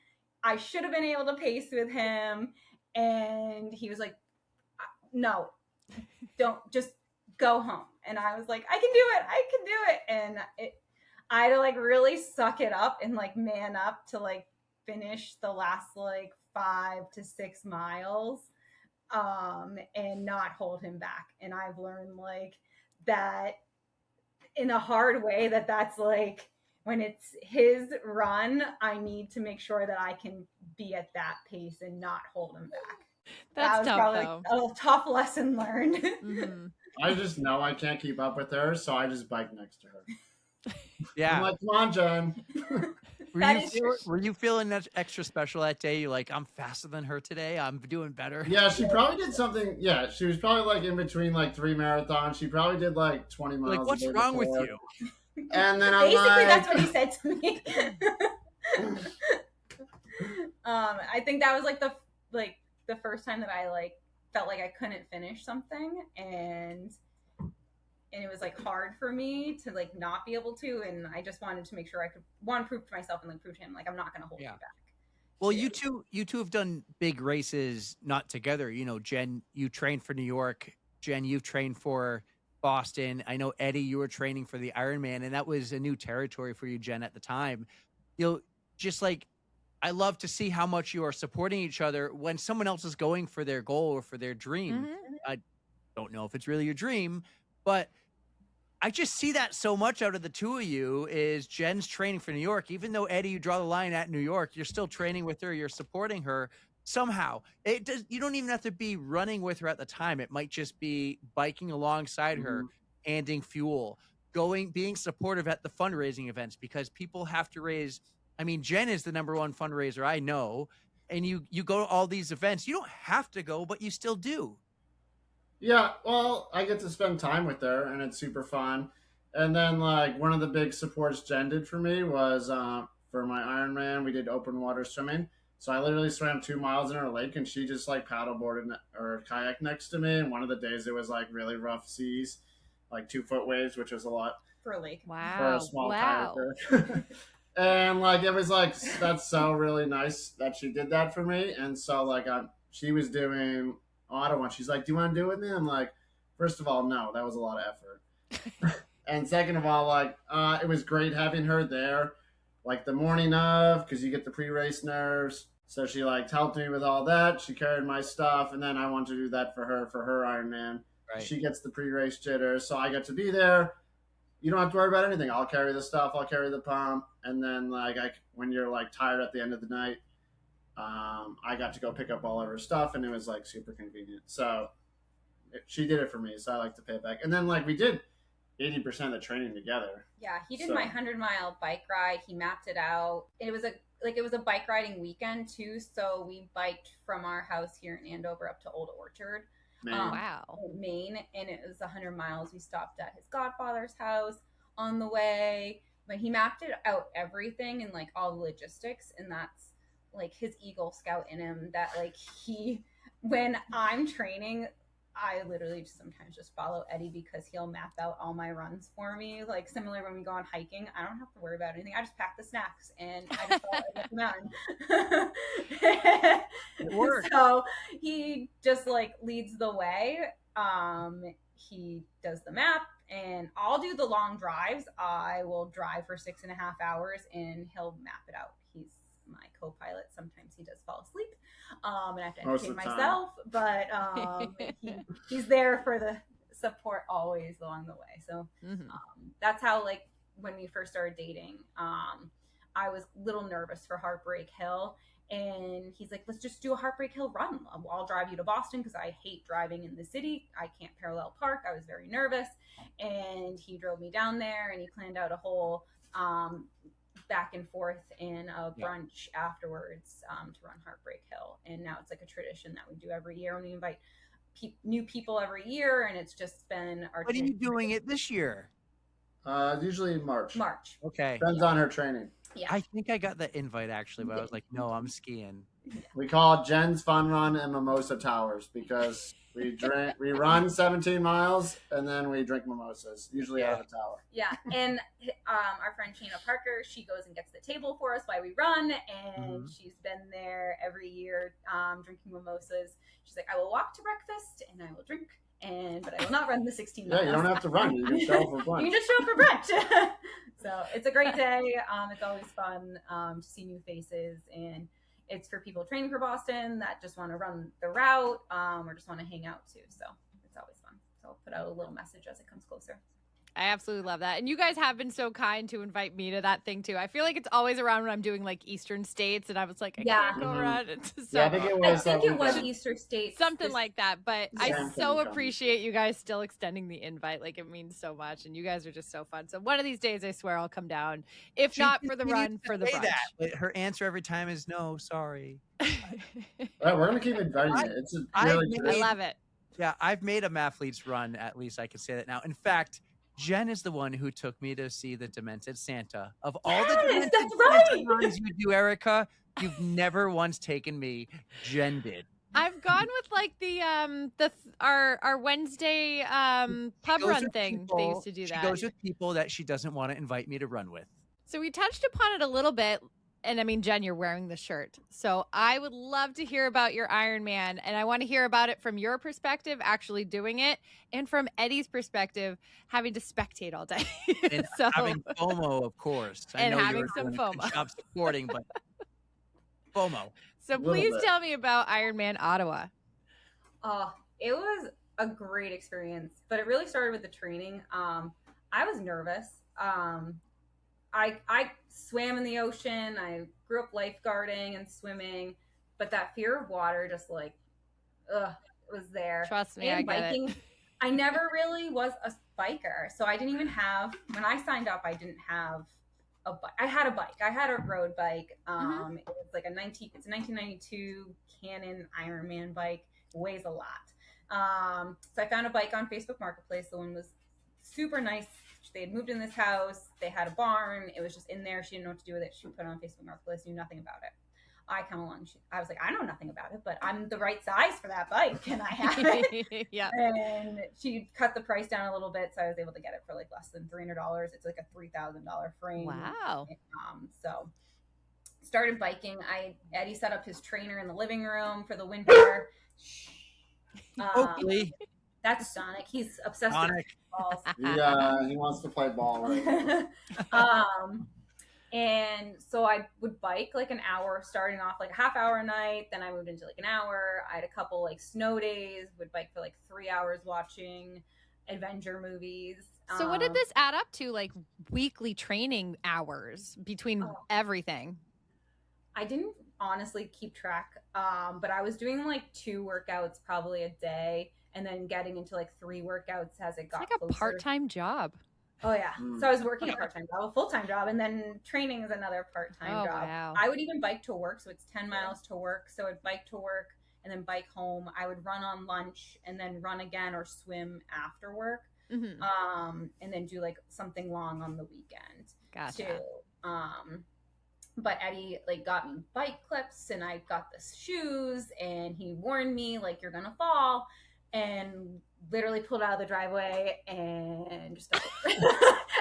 I should have been able to pace with him. And he was like, no, don't, just go home. And I was like, I can do it. And I had to like really suck it up and like man up to like finish the last like 5 to 6 miles and not hold him back. And I've learned like that in a hard way, that's like when it's his run, I need to make sure that I can be at that pace and not hold him back. That's that was tough, probably a tough lesson learned. Mm-hmm. I just know I can't keep up with her, so I just bike next to her. Yeah. I'm like, come on, Jen. Were you feeling that extra special that day? You're like, I'm faster than her today. I'm doing better. Yeah, she probably did something. Yeah, she was probably like in between like 3 marathons. She probably did like 20 miles. Like, what's wrong with you? And then I'm basically like, that's what he said to me. I think that was like the first time that I like felt like I couldn't finish something, and it was like hard for me to like not be able to, and I just wanted to make sure I could prove to myself and then prove to him like I'm not going to hold you back. Well, you two have done big races not together. Jen, you trained for New York. Jen, you've trained for Boston. I know, Eddie, you were training for the Ironman, and that was a new territory for you, Jen, at the time. Just like, I love to see how much you are supporting each other when someone else is going for their goal or for their dream. Mm-hmm. I don't know if it's really your dream, but I just see that so much out of the two of you is Jen's training for New York. Even though Eddie, you draw the line at New York, you're still training with her. You're supporting her somehow. You don't even have to be running with her at the time. It might just be biking alongside her, handing fuel, being supportive at the fundraising events, because people have to raise. I mean, Jenn is the #1 fundraiser I know, and you go to all these events. You don't have to go, but you still do. Yeah, well, I get to spend time with her, and it's super fun. And then, like, one of the big supports Jenn did for me was for my Ironman, we did open water swimming. So I literally swam 2 miles in her lake, and she just, like, paddleboarded or kayak next to me. And one of the days it was, like, really rough seas, like 2-foot waves, which was a lot For a lake. Wow. for a small kayaker. And, like, it was, like, that's so really nice that she did that for me. And so, like, she was doing Ottawa. She's like, do you want to do it with me? I'm like, first of all, no, that was a lot of effort. And second of all, like, it was great having her there, like the morning of, because you get the pre-race nerves. So she like helped me with all that. She carried my stuff, and then I wanted to do that for her Ironman. Right. She gets the pre-race jitters, so I get to be there. You don't have to worry about anything. I'll carry the stuff. I'll carry the pump, and then like when you're like tired at the end of the night, I got to go pick up all of her stuff, and it was like super convenient. So she did it for me, so I like to pay it back. And then like we did 80% of the training together. Yeah, he did my 100-mile bike ride. He mapped it out. It was a bike riding weekend too. So we biked from our house here in Andover up to Old Orchard, Maine, and it was 100 miles. We stopped at his godfather's house on the way, but he mapped it out everything and like all the logistics, and that's like his Eagle Scout in him, that like when I'm training, I literally sometimes just follow Eddie because he'll map out all my runs for me. Like similar when we go on hiking, I don't have to worry about anything. I just pack the snacks and I just follow Eddie up the mountain. So he just like leads the way. He does the map, and I'll do the long drives. I will drive for 6.5 hours and he'll map it out. He's my co-pilot. Sometimes he does fall asleep, and I have to entertain myself, but he's there for the support always along the way. So that's how, like, when we first started dating, I was a little nervous for Heartbreak Hill, and he's like, let's just do a Heartbreak Hill run. I'll drive you to Boston because I hate driving in the city. I can't parallel park. I was very nervous, and he drove me down there, and he planned out a whole back and forth in a brunch afterwards to run Heartbreak Hill. And now it's like a tradition that we do every year, and we invite new people every year, and it's just been our. What are you doing it this year? Usually March. Okay. Depends on her training. Yeah. I think I got the invite actually, but I was like, no, I'm skiing. We call it Jen's Fun Run and Mimosa Towers because we run 17 miles and then we drink mimosas, usually out of a tower. Yeah, and our friend Shayna Parker, she goes and gets the table for us while we run, and she's been there every year drinking mimosas. She's like, I will walk to breakfast and I will drink, but I will not run the 16 miles. Yeah, you don't have to run. You can show up for brunch. You can just show up for brunch. So it's a great day. It's always fun to see new faces, and it's for people training for Boston that just want to run the route or just want to hang out too. So it's always fun. So I'll put out a little message as it comes closer. I absolutely love that. And you guys have been so kind to invite me to that thing too. I feel like it's always around when I'm doing like Eastern States, and I was like, I can't go around. So I think it was Eastern States. Something like that. But I so appreciate you guys still extending the invite. Like, it means so much. And you guys are just so fun. So one of these days, I swear I'll come down. If not for the run, for the brunch. But her answer every time is no, sorry. All right, we're going to keep inviting you. I love it. Yeah, I've made a Mathletes run. At least I can say that now. In fact, Jenn is the one who took me to see the Demented Santa. Of all the Demented Santa runs you do, Erica, you've never once taken me. Jenn did. I've gone with like our Wednesday pub run thing. They used to do that. She goes with people that she doesn't want to invite me to run with. So we touched upon it a little bit. And I mean, Jenn, you're wearing the shirt. So I would love to hear about your Ironman. And I want to hear about it from your perspective, actually doing it, and from Eddie's perspective, having to spectate all day. And having FOMO, of course. And having some FOMO. Good job supporting, but FOMO. So please tell me about Ironman Ottawa. It was a great experience, but it really started with the training. I was nervous. I swam in the ocean. I grew up lifeguarding and swimming, but that fear of water just like, was there. Trust me, and I get biking, it. I never really was a biker, so I didn't even have. When I signed up, I didn't have a bike. I had a bike. I had a road bike. It was like it's a 1992 Canon Ironman bike. It weighs a lot. So I found a bike on Facebook Marketplace. The one was super nice. They had moved in this house. They had a barn. It was just in there. She didn't know what to do with it. She put it on Facebook Marketplace, knew nothing about it. I come along. I was like, I know nothing about it, but I'm the right size for that bike. Can I have it? Yeah. And she cut the price down a little bit, so I was able to get it for like less than $300. It's like a $3,000 frame. Wow. So started biking. Eddie set up his trainer in the living room for the winter. Hopefully. That's Sonic. He's obsessed Sonic. with balls. He wants to play ball right And so I would bike like an hour, starting off like a half hour a night. Then I moved into like an hour. I had a couple like snow days, would bike for like 3 hours watching adventure movies. So what did this add up to, like weekly training hours between everything? I didn't honestly keep track, but I was doing like 2 workouts probably a day, and then getting into like 3 workouts as it got It's like closer. a part-time job. Oh yeah. So I was working a part-time job, a full-time job, and then training is another part-time job. Wow. I would even bike to work, so it's 10 miles to work. So I'd bike to work and then bike home. I would run on lunch and then run again or swim after work. And then do like something long on the weekend. Gotcha. Too. But Eddie like got me bike clips, and I got the shoes, and he warned me like, you're gonna fall, and literally pulled out of the driveway and just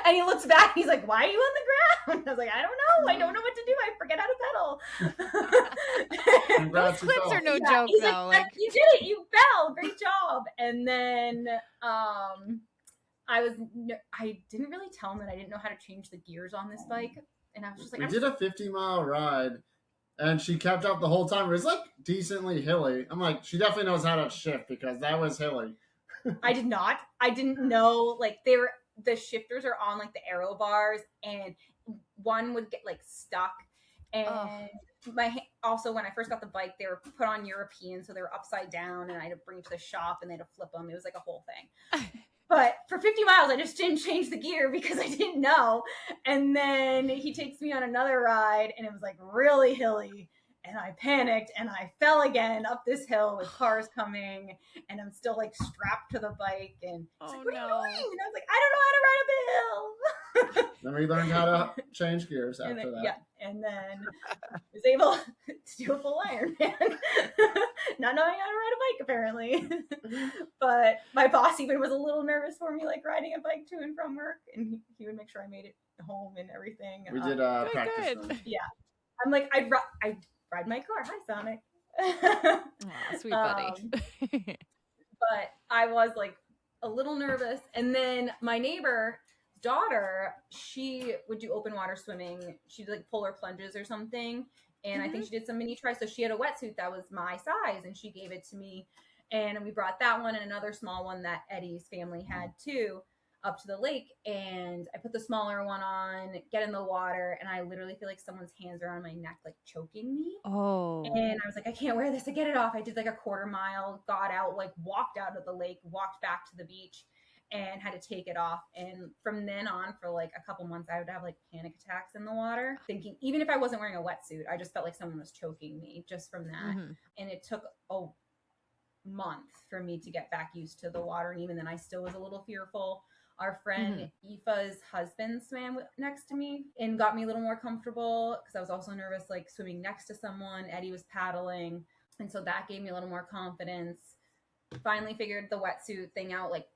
and he looks back, he's like, why are you on the ground? I was like, I don't know what to do. I forget how to pedal. Those clips are no joke He's though. Like, you did it, you fell, great job. And then I didn't really tell him that I didn't know how to change the gears on this bike, and I was just like, we did a 50-mile ride, and she kept up the whole time. It was like decently hilly. I'm like, she definitely knows how to shift, because that was hilly. I did not. I didn't know, like, the shifters are on like the aero bars, and one would get like stuck. And also when I first got the bike, they were put on European, so they were upside down, and I had to bring it to the shop, and they had to flip them. It was like a whole thing. But for 50 miles, I just didn't change the gear because I didn't know. And then he takes me on another ride, and it was like really hilly. And I panicked, and I fell again up this hill with cars coming, and I'm still like strapped to the bike. And he's like, what are you doing? And I was like, I don't know how to ride up a hill. Then we learned how to change gears after that. Yeah, and then I was able to do a full Ironman, not knowing how to ride a bike apparently. But my boss even was a little nervous for me, like riding a bike to and from work, and he would make sure I made it home and everything. We did practice run. Yeah, I'm like, I ride my car. Hi, Sonic. Aw, sweet buddy. But I was like a little nervous, and then my neighbor daughter, she would do open water swimming. She'd like polar plunges or something, and I think she did some mini tries. So she had a wetsuit that was my size, and she gave it to me, and we brought that one and another small one that Eddie's family had too up to the lake. And I put the smaller one on, get in the water, and I literally feel like someone's hands are on my neck, like choking me. Oh. And I was like, I can't wear this. I get it off. I did like a quarter mile, got out, like walked out of the lake, walked back to the beach, and had to take it off. And from then on, for like a couple months, I would have like panic attacks in the water, thinking, even if I wasn't wearing a wetsuit, I just felt like someone was choking me just from that. And it took a month for me to get back used to the water. And even then, I still was a little fearful. Our friend Aoife's husband swam next to me and got me a little more comfortable, because I was also nervous, like swimming next to someone. Eddie was paddling, and so that gave me a little more confidence. Finally figured the wetsuit thing out, like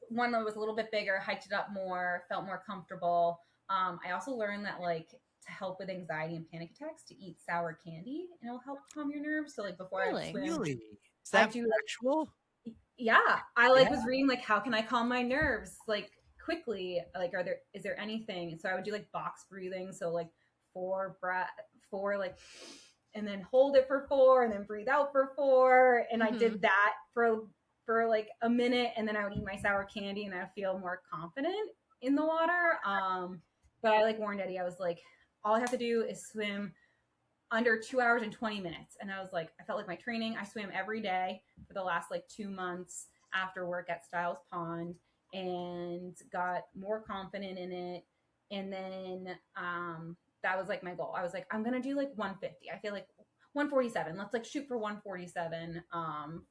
one that was a little bit bigger, hiked it up more, felt more comfortable. I also learned that like to help with anxiety and panic attacks, to eat sour candy, and it'll help calm your nerves. So like before I swim, really? Is that actual? Yeah, I was reading like, how can I calm my nerves like quickly? Like, is there anything? So I would do like box breathing. So like 4 like, and then hold it for 4, and then breathe out for 4. And I did that for like a minute, and then I would eat my sour candy, and I would feel more confident. in the water. But I like warned Eddie, I was like, all I have to do is swim under 2 hours and 20 minutes. And I was like, I felt like my training, I swam every day for the last like 2 months after work at Styles Pond and got more confident in it. And then that was like my goal. I was like, I'm going to do like 150. I feel like 147. Let's like shoot for 147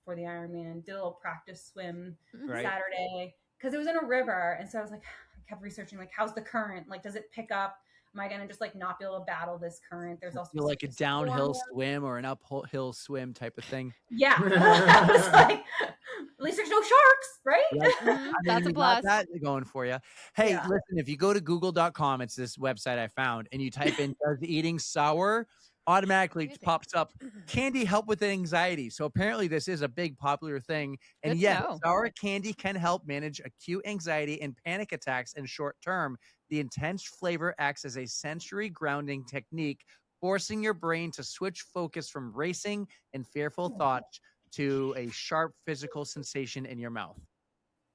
for the Ironman. Did a little practice swim Saturday because it was in a river. And so I was like, I kept researching like, how's the current? Like, does it pick up? Am I going to just like not be able to battle this current? There's also like a downhill swim or an uphill swim type of thing. Yeah. I was like, at least there's no sharks, right? Right. That's a plus. That going for you. Hey, listen, if you go to google.com, it's this website I found, and you type in does eating sour, automatically pops up candy help with anxiety. So apparently this is a big popular thing. And yes, sour candy can help manage acute anxiety and panic attacks in short term. The intense flavor acts as a sensory grounding technique, forcing your brain to switch focus from racing and fearful thoughts to a sharp physical sensation in your mouth.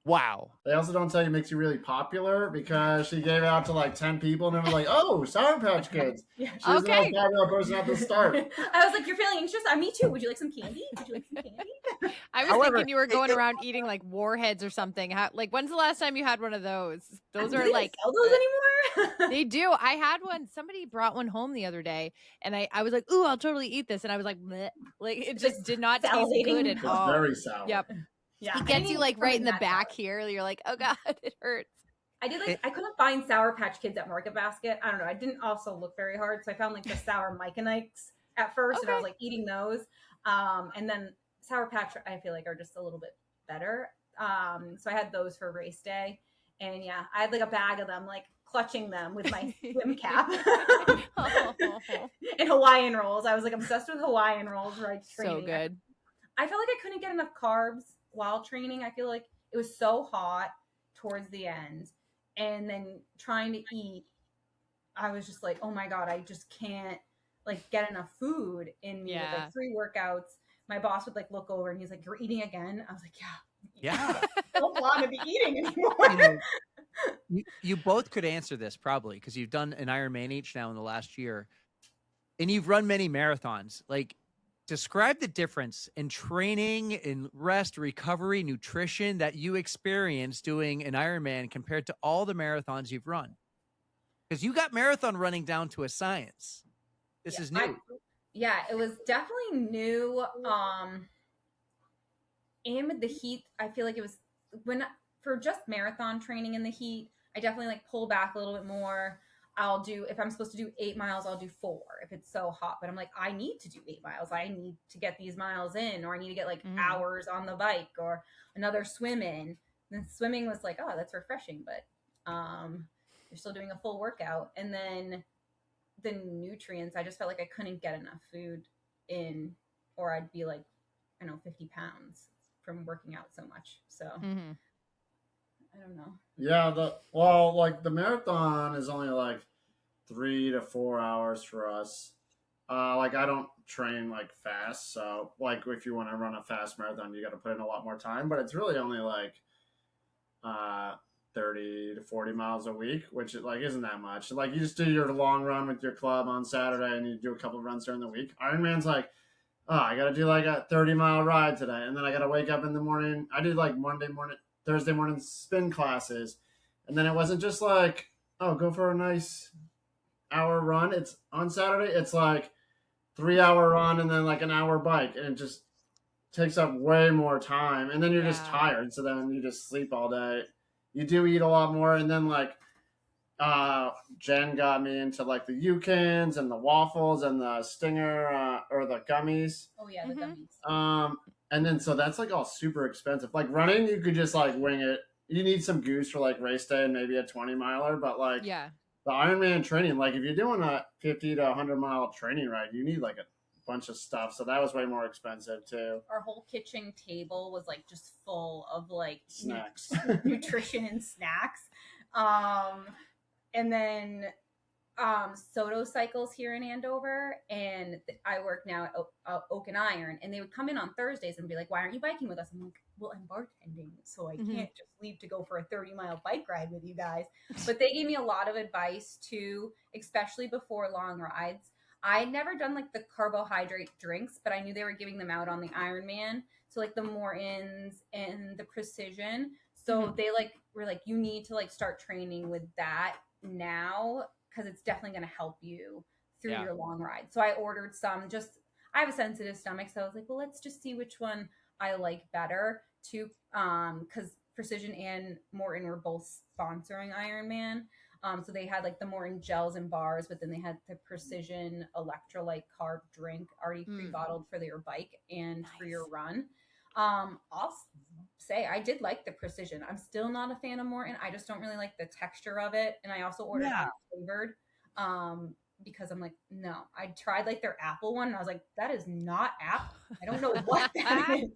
Wow. They also don't tell you it makes you really popular because she gave it out to like 10 people and they were like, oh, Sour Patch Kids. Yeah. She was the most popular person at the start. I was like, you're feeling anxious? Me too. Would you like some candy? Would you like some candy? I was thinking you were going around eating like warheads or something. Like, when's the last time you had one of those? Those are like, sell those anymore? They do. I had one. Somebody brought one home the other day, and I was like, ooh, I'll totally eat this. And I was like, bleh. Like it just did not taste good at all. It's very sour. Yep. Yeah. It gets you like right in the back here. You're like, oh God, it hurts. I couldn't find Sour Patch Kids at Market Basket. I don't know. I didn't also look very hard. So I found like the sour Mike and Ikes at first. And I was like eating those. And then Sour Patch, I feel like are just a little bit better. So I had those for race day. And yeah, I had like a bag of them, like clutching them with my swim cap. And Hawaiian rolls. I was like obsessed with Hawaiian rolls right training. So good. I felt like I couldn't get enough carbs while training. I feel like it was so hot towards the end. And then trying to eat, I was just like, oh my God, I just can't like get enough food in me. With, like 3 workouts. My boss would like look over and he's like, you're eating again? I was like, yeah. I don't want to be eating anymore. You both could answer this probably because you've done an Ironman each now in the last year. And you've run many marathons. Like, describe the difference in training, in rest, recovery, nutrition that you experience doing an Ironman compared to all the marathons you've run. Because you got marathon running down to a science. This is new. It was definitely new. And with the heat, I feel like it was for just marathon training in the heat, I definitely like pull back a little bit more. I'll do, if I'm supposed to do 8 miles, I'll do 4 if it's so hot. But I'm like, I need to do 8 miles. I need to get these miles in, or I need to get like hours on the bike or another swim in. And swimming was like, oh, that's refreshing. But you're still doing a full workout. And then the nutrients, I just felt like I couldn't get enough food in, or I'd be like, 50 pounds from working out so much. So I don't know. Yeah, the marathon is only like 3 to 4 hours for us. Like I don't train like fast, so like if you want to run a fast marathon, you got to put in a lot more time. But it's really only like 30 to 40 miles a week, which like isn't that much. Like you just do your long run with your club on Saturday, and you do a couple of runs during the week. Ironman's like, oh, I got to do like a 30-mile ride today, and then I got to wake up in the morning. I did like Thursday morning spin classes. And then it wasn't just like, oh, go for a nice hour run. It's on Saturday. It's like 3-hour run and then like an hour bike. And it just takes up way more time. And then you're just tired. So then you just sleep all day. You do eat a lot more. And then like Jen got me into like the Yukins and the waffles and the Stinger or the gummies. Oh, yeah, the gummies. And then, so that's like all super expensive. Like running, you could just like wing it. You need some goose for like race day and maybe a 20-miler, but like the Ironman training, like if you're doing a 50 to 100-mile training ride, you need like a bunch of stuff. So that was way more expensive too. Our whole kitchen table was like just full of like snacks, nutrition and snacks. And then Soto Cycles here in Andover, and I work now at Oak and Iron, and they would come in on Thursdays and be like, why aren't you biking with us? I'm like, well, I'm bartending, so I can't just leave to go for a 30-mile bike ride with you guys. But they gave me a lot of advice too, especially before long rides. I had never done like the carbohydrate drinks, but I knew they were giving them out on the Ironman. So like the Mortons and the Precision. So they like were like, you need to like start training with that now, because it's definitely going to help you through your long ride. So I ordered some. I have a sensitive stomach, so I was like, well, let's just see which one I like better too, because Precision and Morton were both sponsoring Ironman. So they had like the Morton gels and bars, but then they had the Precision electrolyte carb drink already pre-bottled for your bike and for your run. I'll say I did like the Precision. I'm still not a fan of Morton. I just don't really like the texture of it. And I also ordered flavored, because I'm like, no, I tried like their apple one and I was like, that is not apple. I don't know what that is.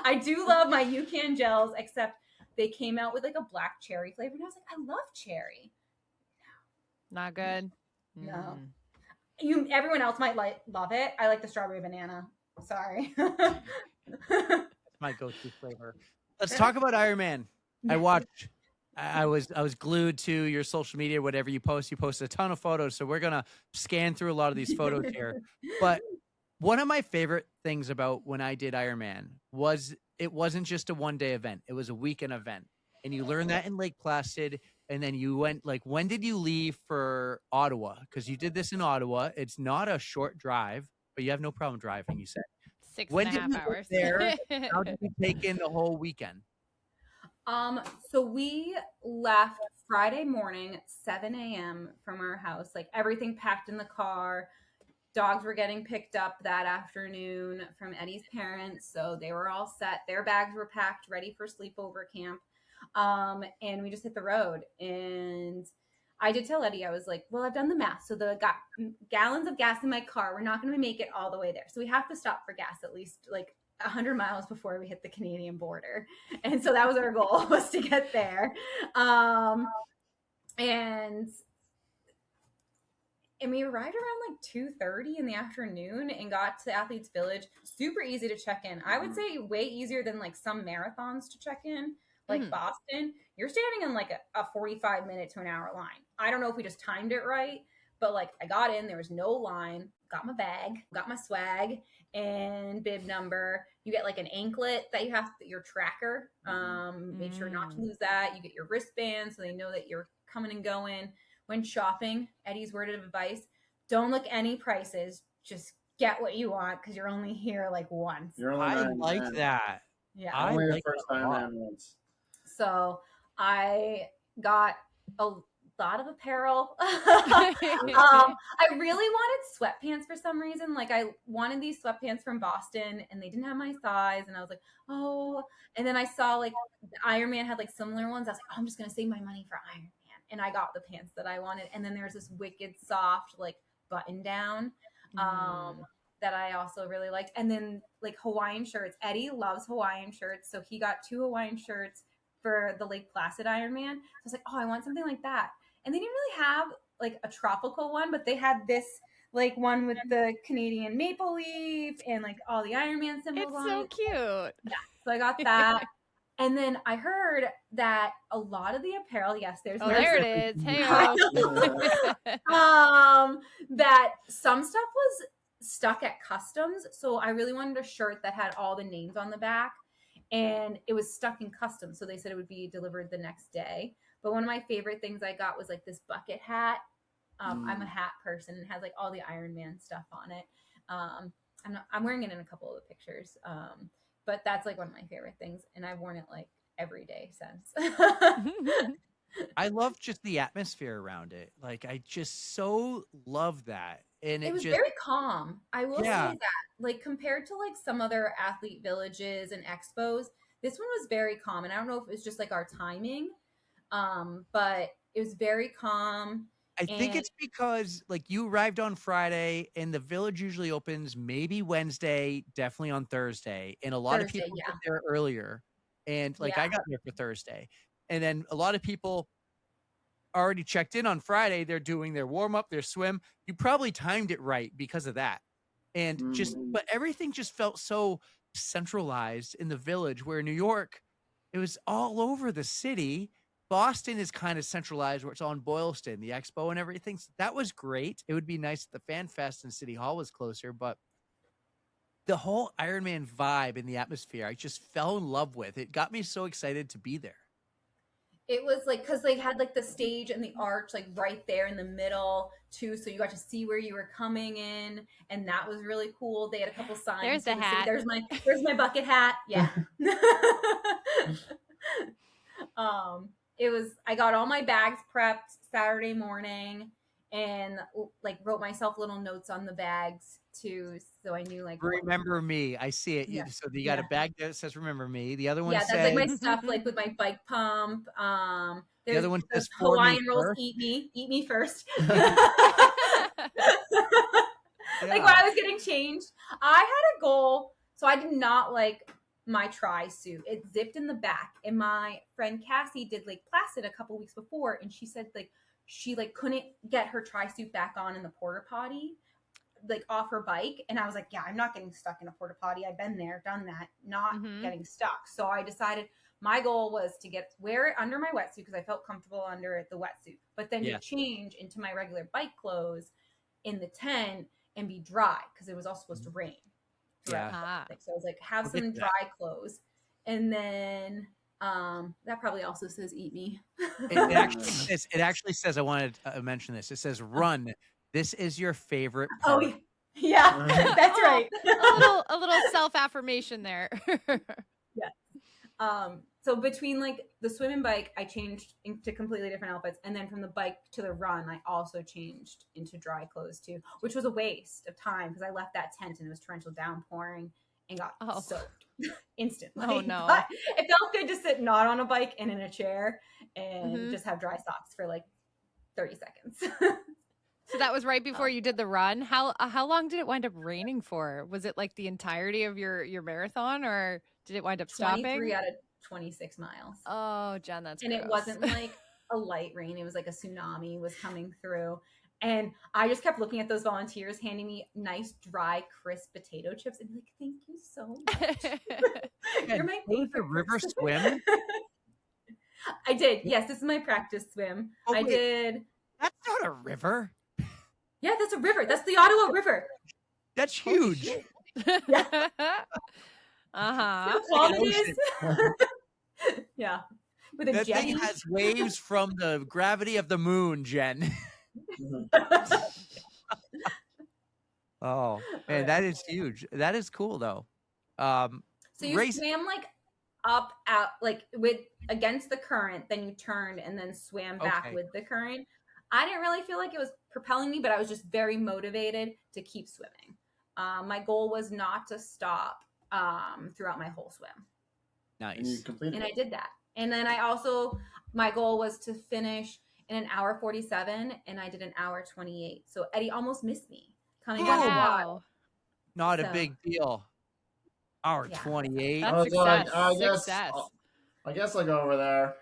I do love my UCAN gels, except they came out with like a black cherry flavor. And I was like, I love cherry. Not good. No. Everyone else might love it. I like the strawberry banana. Sorry. My go-to flavor. Let's talk about Ironman. I watched. I was glued to your social media, whatever you post. You posted a ton of photos, so we're gonna scan through a lot of these photos here. But one of my favorite things about when I did Ironman was it wasn't just a one-day event; it was a weekend event, and you learned that in Lake Placid. And then you went, like, when did you leave for Ottawa? Because you did this in Ottawa. It's not a short drive, but you have no problem driving, you said. 6.5 hours. There? How did you take in the whole weekend? So we left Friday morning, 7 a.m. from our house, like everything packed in the car. Dogs were getting picked up that afternoon from Eddie's parents. So they were all set. Their bags were packed, ready for sleepover camp. And we just hit the road. And I did tell Eddie, I was like, well, I've done the math. So the gallons of gas in my car, we're not going to make it all the way there. So we have to stop for gas at least like 100 miles before we hit the Canadian border. And so that was our goal, was to get there. And we arrived around like 2:30 in the afternoon and got to Athletes Village. Super easy to check in. I would say way easier than like some marathons to check in. Like Boston, you're standing in like a 45-minute to an hour line. I don't know if we just timed it right, but like I got in, there was no line, got my bag, got my swag and bib number. You get like an anklet that you have, your tracker. Make sure not to lose that. You get your wristband so they know that you're coming and going. When shopping, Eddie's word of advice, don't look any prices. Just get what you want because you're only here like once. I like that. Yeah. Only I the like first that a time lot. I once. So I got a lot of apparel. I really wanted sweatpants for some reason. Like I wanted these sweatpants from Boston and they didn't have my size. And I was like, oh, and then I saw like the Ironman had like similar ones. I was like, oh, I'm just going to save my money for Ironman. And I got the pants that I wanted. And then there's this wicked soft, like button down, that I also really liked. And then like Hawaiian shirts. Eddie loves Hawaiian shirts. So he got 2 Hawaiian shirts for the Lake Placid Ironman. So I was like, oh, I want something like that. And they didn't really have like a tropical one, but they had this like one with the Canadian maple leaf and like all the Ironman symbols It's on so it. cute. Yeah. So I got that. And then I heard that a lot of the apparel, yes, there's There it is. Hey, that some stuff was stuck at customs. So I really wanted a shirt that had all the names on the back. And it was stuck in customs. So they said it would be delivered the next day. But one of my favorite things I got was like this bucket hat. I'm a hat person and it has like all the Ironman stuff on it. I'm wearing it in a couple of the pictures. But that's like one of my favorite things. And I've worn it like every day since. I love just the atmosphere around it. Like I just so love that. And it was just very calm. I will say that. Like compared to like some other athlete villages and expos, this one was very calm. And I don't know if it was just like our timing, but it was very calm. I think it's because like you arrived on Friday and the village usually opens maybe Wednesday, definitely on Thursday. And a lot of people get there earlier. And like I got there for Thursday. And then a lot of people already checked in on Friday. They're doing their warm up, their swim. You probably timed it right because of that. And just, but everything just felt so centralized in the village, where New York, it was all over the city. Boston is kind of centralized where it's on Boylston, the expo and everything. So that was great. It would be nice if the Fan Fest and City Hall was closer, but the whole Ironman vibe and the atmosphere, I just fell in love with. It got me so excited to be there. It was like, because they had like the stage and the arch like right there in the middle too, so you got to see where you were coming in, and that was really cool. They had a couple signs. There's the hat. There's my bucket hat. Yeah. It was, I got all my bags prepped Saturday morning and like wrote myself little notes on the bags too, so I knew like remember me. I see it. Yeah. So you got a bag that says "Remember Me." The other one yeah, says, that's like my stuff, like with my bike pump. the other one says Hawaiian rolls. First. Eat me first. Yeah. Like when I was getting changed, I had a goal, so I did not like my tri suit. It zipped in the back, and my friend Cassie did Lake Placid a couple weeks before, and she said like she like couldn't get her tri suit back on in the porta potty, like off her bike. And I was like, yeah, I'm not getting stuck in a porta potty. I've been there, done that, not getting stuck. So I decided my goal was to wear it under my wetsuit because I felt comfortable under the wetsuit, but then to change into my regular bike clothes in the tent and be dry because it was all supposed to rain. Yeah. So I was like, have some dry clothes. And then that probably also says "Eat me." It actually says, I wanted to mention this. It says, "Run. This is your favorite part." Oh, yeah, that's right. a little self-affirmation there. Yeah. So between like the swim and bike, I changed into completely different outfits. And then from the bike to the run, I also changed into dry clothes too, which was a waste of time because I left that tent and it was torrential downpouring and got soaked instantly. Oh no. But it felt good to sit not on a bike and in a chair and just have dry socks for like 30 seconds. So that was right before you did the run. How long did it wind up raining for? Was it like the entirety of your marathon, or did it wind up stopping? 23 out of 26 miles. Oh, Jen, that's and gross. It wasn't like a light rain. It was like a tsunami was coming through. And I just kept looking at those volunteers handing me nice, dry, crisp potato chips and like, thank you so much. You're my favorite. The river swim? I did. Yes, this is my practice swim. Oh, I did. That's not a river. Yeah, that's a river. That's the Ottawa River. That's huge. Yeah. Uh-huh. Yeah. With a that jetty. thing has waves from the gravity of the moon, Jen. Oh, man, that is huge. That is cool, though. So you swam like up, out, like with against the current, then you turned and then swam back with the current. I didn't really feel like it was propelling me, but I was just very motivated to keep swimming. My goal was not to stop throughout my whole swim. Nice. And I did that. And then my goal was to finish in an hour 47, and I did an hour 28. So Eddie almost missed me coming down the water. Not a big deal. Hour 28. That's success. I guess I'll go over there.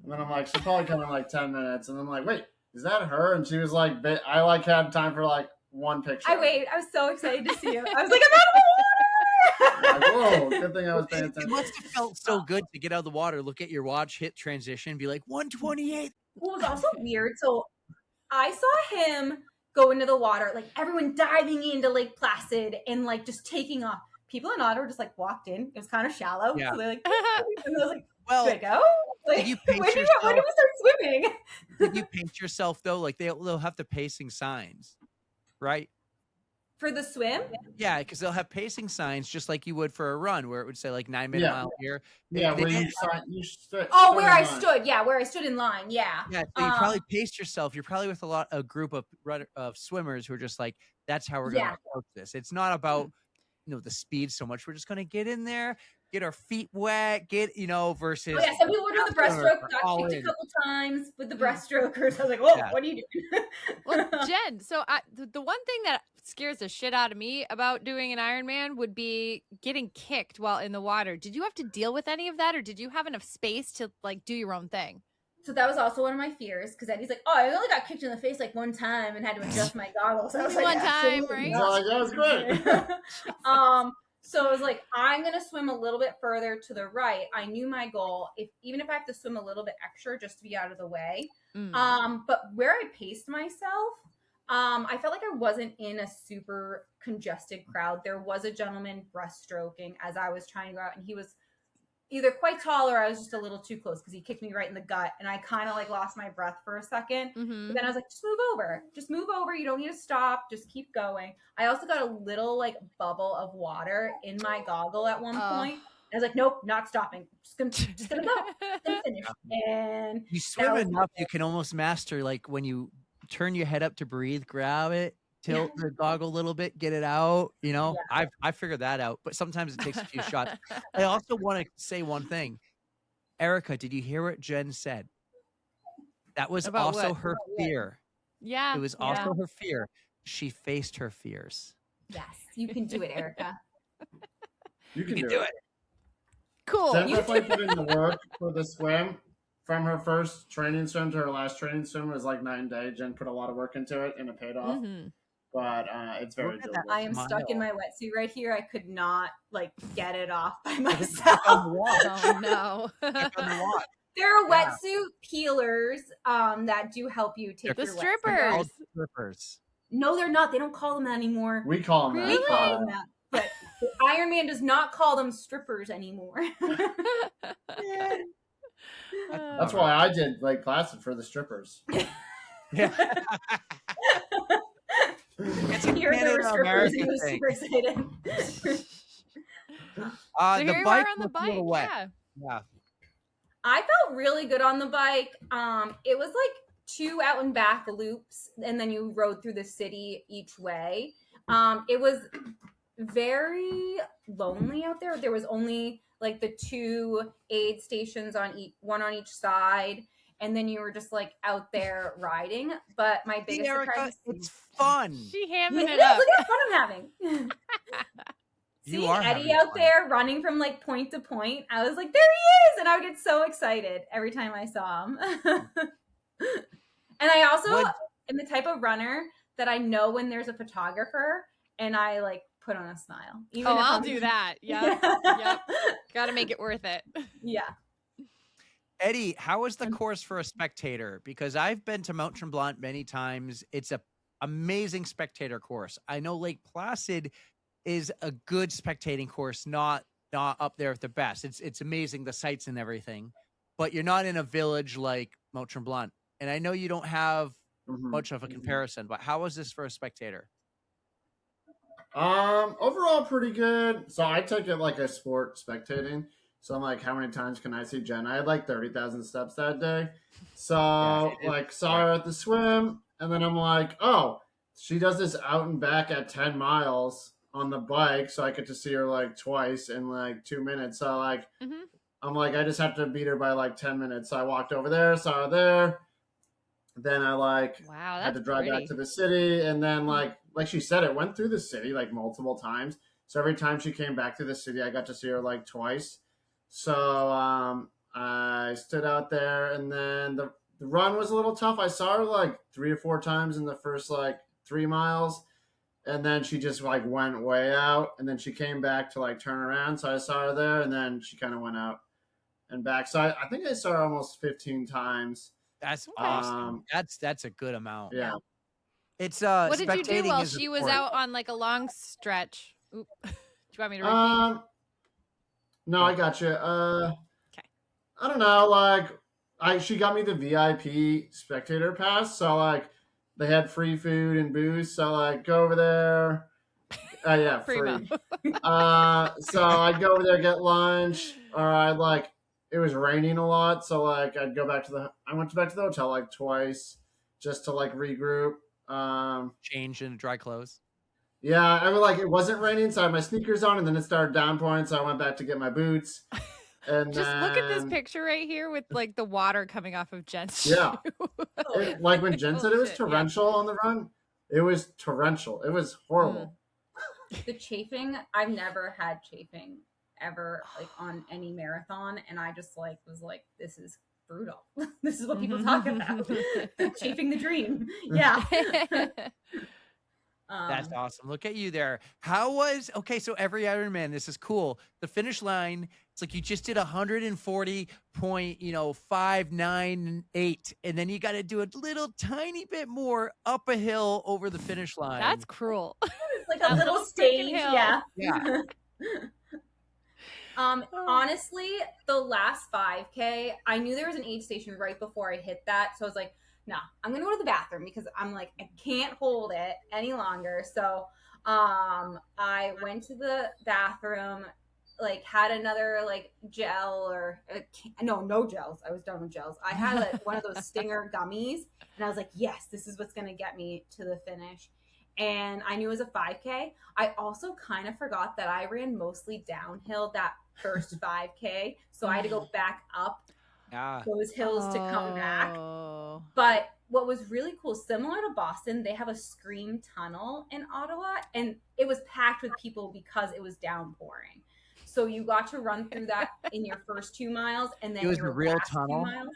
And then I'm like, she'll probably come in like 10 minutes. And I'm like, wait, is that her? And she was like, I like had time for like one picture. I was so excited to see you. I was like, I'm out of the water. Like, whoa, good thing I was paying attention. It must have felt so good to get out of the water, look at your watch, hit transition, be like 128. Well, it was also weird. So I saw him go into the water, like everyone diving into Lake Placid and like just taking off. People in Ottawa just like walked in. It was kind of shallow. Yeah. So they're like, and I was like, well, did I go? Like, did you when pace did we yourself? start swimming? Did you pace yourself though? Like they'll have the pacing signs, right? For the swim? Yeah, because they'll have pacing signs just like you would for a run, where it would say like 9 minute mile here. Yeah, they, where they, you stood. Oh, where I stood. Yeah, where I stood in line. Yeah. Yeah, so you probably paced yourself. You're probably with a group of swimmers who are just like, that's how we're going to approach this. It's not about the speed so much. We're just going to get in there, get our feet wet, versus. Oh, yeah, some people were doing the breaststroke. Got kicked a couple times with the breaststrokers. I was like, whoa, what are you doing? Well, Jen, so the one thing that scares the shit out of me about doing an Ironman would be getting kicked while in the water. Did you have to deal with any of that, or did you have enough space to like do your own thing? So that was also one of my fears, because Eddie's like, oh, I only got kicked in the face like one time and had to adjust my goggles. I was like, one time, right? That was great. So I was like, I'm going to swim a little bit further to the right. I knew my goal, even if I have to swim a little bit extra just to be out of the way. But where I paced myself, I felt like I wasn't in a super congested crowd. There was a gentleman breaststroking as I was trying to go out, and he was either quite tall or I was just a little too close because he kicked me right in the gut, and I kind of like lost my breath for a second. But then I was like, just move over. You don't need to stop. Just keep going. I also got a little like bubble of water in my goggle at one point. I was like, nope, not stopping. Just gonna go. Just gonna finish. And you swim enough, you can almost master, like when you turn your head up to breathe, grab it, tilt the goggle a little bit, get it out. You know, I figured that out, but sometimes it takes a few shots. I also want to say one thing. Erica, did you hear what Jen said? That was About also what? her fear. Yeah. It was also her fear. She faced her fears. yes, you can do it, Erica. You can You do do it. Cool. Jen definitely put in the work for the swim. From her first training swim to her last training swim was like night and day. Jen put a lot of work into it, and it paid off. But it's very Look at that doable. I am smile. stuck in my wetsuit right here. I could not like get it off by myself. Oh no. There are wetsuit peelers that do help you take The your strippers. wetsuit. All strippers. No, they're not. They don't call them that anymore. We call them We that. call them that. But Ironman does not call them strippers anymore. That's why I did Lake Placid for the strippers. Yeah. It's a Here there were Canada strippers. He American was thing. super excited. So here The you bike are on the was a little bike. wet. Yeah. Yeah. I felt really good on the bike. It was like 2 out and back loops, and then you rode through the city each way. It was very lonely out there. There was only like the 2 aid stations on one on each side, and then you were just like out there riding. But my biggest surprise, it's fun. She hamming yeah, it up. look at how fun I'm having. You Seeing are Eddie having out fun. there running from like point to point, I was like, there he is, and I would get so excited every time I saw him. And I also am the type of runner that I know when there's a photographer, and I like put on a smile. Even Oh, if I'll I'm- do that. Yep. Yep. Got to make it worth it. Yeah. Eddie, how is the course for a spectator? Because I've been to Mount Tremblant many times. It's a amazing spectator course. I know Lake Placid is a good spectating course, not up there at the best. It's amazing, the sights and everything, but you're not in a village like Mount Tremblant. And I know you don't have much of a comparison, but how is this for a spectator? Overall pretty good. So I took it like a sport spectating. So I'm like, how many times can I see Jen? I had like 30,000 steps that day. So saw her at the swim, and then I'm like, oh, she does this out and back at 10 miles on the bike. So I get to see her like twice in like 2 minutes. So like, I'm like, I just have to beat her by like 10 minutes. So I walked over there, saw her there. Then I had to drive back to the city, and then like she said, it went through the city like multiple times. So every time she came back to the city, I got to see her like twice. So I stood out there, and then the run was a little tough. I saw her like 3 or 4 times in the first like 3 miles, and then she just like went way out, and then she came back to like turn around. So I saw her there, and then she kind of went out and back. So I think I saw her almost 15 times. That's awesome. That's a good amount. Yeah. It's What did you do spectating while is she was important. out on like a long stretch? Oop. Do you want me to repeat? No, I got you. Okay. I don't know. Like, she got me the VIP spectator pass, so like they had free food and booze. So like, go over there. Yeah, free. So I'd go over there, get lunch, or I'd like. It was raining a lot, so like I'd go back to I went back to the hotel like twice just to like regroup. Change into dry clothes. Yeah, I mean, like it wasn't raining, so I had my sneakers on, and then it started downpouring, so I went back to get my boots. And Just look at this picture right here with like the water coming off of Jen's shoe. Yeah. Like when Jen said it was torrential on the run, it was torrential. It was horrible. The chafing, I've never had chafing ever like on any marathon, and I just like was like, this is brutal. This is what people talk about. Chafing the dream. Yeah. That's awesome. Look at you there. Okay, so every Ironman, this is cool. The finish line, it's like you just did 140.598, and then you got to do a little tiny bit more up a hill over the finish line. That's cruel. It's like a little stage. hill. Yeah. Yeah. Honestly, the last 5K, I knew there was an aid station right before I hit that. So I was like, nah, I'm going to go to the bathroom because I'm like, I can't hold it any longer. So I went to the bathroom, like had another like gel or no gels. I was done with gels. I had like one of those Stinger gummies and I was like, yes, this is what's going to get me to the finish. And I knew it was a 5K. I also kind of forgot that I ran mostly downhill that first 5K. So I had to go back up those hills to come back. But what was really cool, similar to Boston, they have a Scream tunnel in Ottawa, and it was packed with people because it was downpouring. So you got to run through that in your first 2 miles, and then It was your a real last 2 tunnel? miles.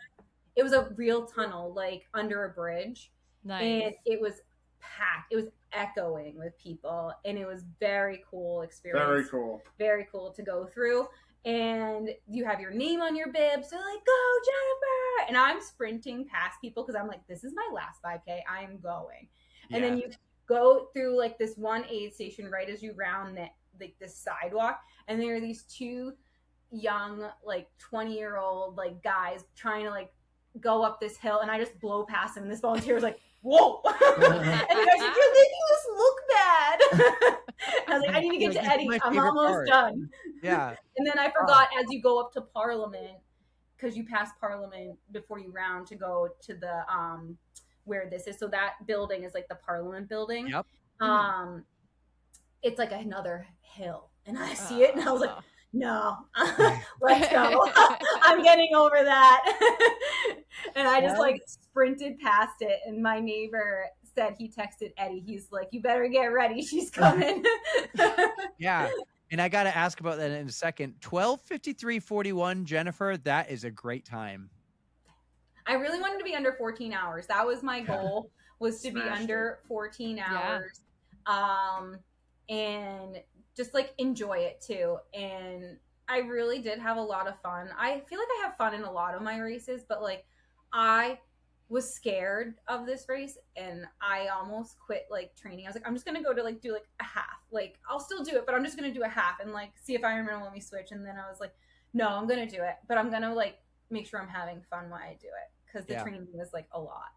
It was a real tunnel, like under a bridge. Nice. And it was packed. It was echoing with people, and it was very cool experience. Very cool. Very cool to go through. And you have your name on your bib, so like, go Jennifer! And I'm sprinting past people because I'm like, this is my last 5K. I am going. And then you go through like this one aid station right as you round that like this sidewalk, and there are these 2 young like 20-year-old like guys trying to like go up this hill, and I just blow past them, and this volunteer was like, whoa. And the guy's like, you're making us look bad. I was like, I need to get to Eddie. I'm almost done. Yeah. And then I forgot as you go up to Parliament, because you pass Parliament before you round to go to the where this is. So that building is like the Parliament building. Yep. It's like another hill. And I see it and I was like, no, let's go. I'm getting over that. And I just like sprinted past it. And my neighbor said he texted Eddie. He's like, you better get ready. She's coming. Yeah. And I got to ask about that in a second. 12:53:41, Jennifer, that is a great time. I really wanted to be under 14 hours. That was my goal, was to be under 14 hours. And just like enjoy it too. And I really did have a lot of fun. I feel like I have fun in a lot of my races, but like I was scared of this race and I almost quit like training. I was like, I'm just going to go to like do like a half. Like I'll still do it, but I'm just going to do a half and like see if Ironman will let me switch. And then I was like, no, I'm going to do it, but I'm going to like make sure I'm having fun while I do it. Because the training was like a lot.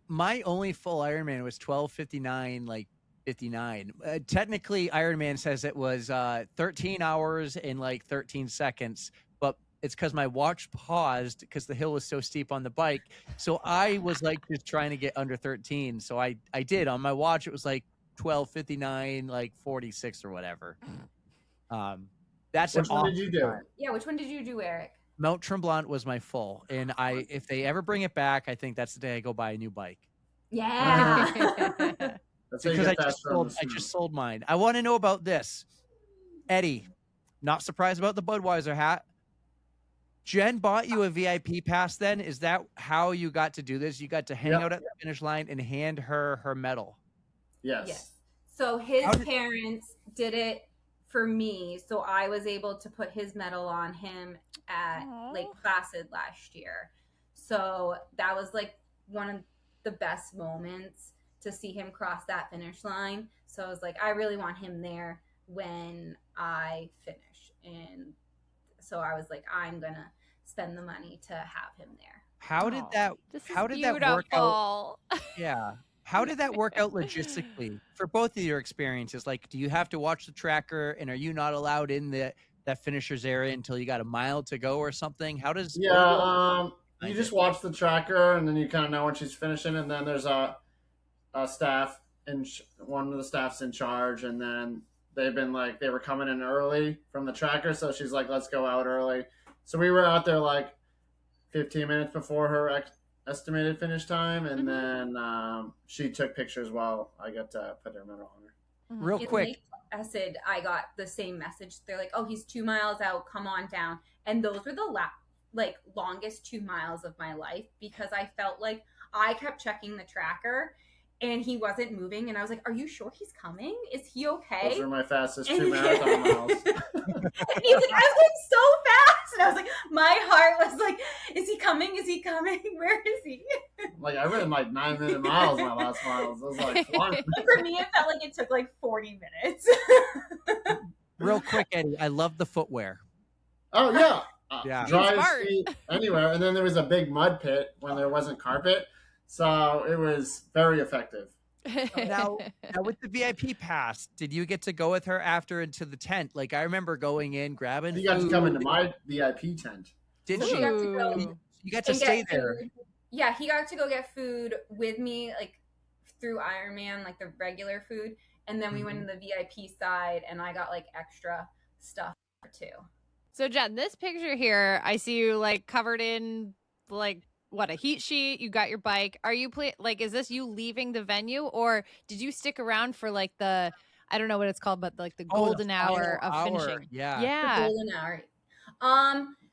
My only full Ironman was 12:59, like 59. Technically, Ironman says it was 13 hours and like 13 seconds, but it's because my watch paused because the hill was so steep on the bike. So I was like just trying to get under 13. So I did. On my watch, it was like 12:59, like 46 or whatever. That's Which one did you do? Yeah, which one did you do, Eric? Mount Tremblant was my full, and if they ever bring it back, I think that's the day I go buy a new bike. Yeah. That's how you Because get faster on the I snow. just sold mine. I want to know about this. Eddie, not surprised about the Budweiser hat. Jen bought you a VIP pass then? Is that how you got to do this? You got to hang out at the finish line and hand her medal? Yes. So his parents did it for me, so I was able to put his medal on him at Lake Placid last year. So that was like one of the best moments to see him cross that finish line. So I was like, I really want him there when I finish. And so I was like, I'm gonna spend the money to have him there. How did that work out? Yeah. How did that work out logistically for both of your experiences? Like, do you have to watch the tracker, and are you not allowed in that finisher's area until you got a mile to go or something? How does you just watch the tracker, and then you kind of know when she's finishing, and then there's a staff, and one of the staff's in charge, and then they were coming in early from the tracker, so she's like, let's go out early. So we were out there like 15 minutes before her estimated finish time, and then she took pictures while I got to put her medal on her. Real quick. I said I got the same message. They're like, oh, he's 2 miles out, come on down. And those were the longest 2 miles of my life, because I felt like I kept checking the tracker and he wasn't moving. And I was like, are you sure he's coming? Is he okay? Those are my fastest And 2 marathon miles. And he was like, I was going so fast. And I was like, my heart was like, is he coming? Is he coming? Where is he? Like, I ran like 9-minute miles my last miles. I was like, fun. For me, it felt like it took like 40 minutes. Real quick, Eddie, I love the footwear. Oh, yeah. Yeah. Dry Smart. feet anywhere. And then there was a big mud pit when there wasn't carpet. So it was very effective. Now with the VIP pass, did you get to go with her after into the tent? Like, I remember going in, grabbing You got to food. come into my VIP tent. Did So she? he got to go You got to and stay get there. food. Yeah, he got to go get food with me, like through Ironman, like the regular food. And then we went to the VIP side, and I got like extra stuff too. So Jen, this picture here, I see you like covered in like what, a heat sheet. You got your bike. Are you like, is this you leaving the venue, or did you stick around for like the, I don't know what it's called, but like the golden hour of finishing? Yeah. The golden hour.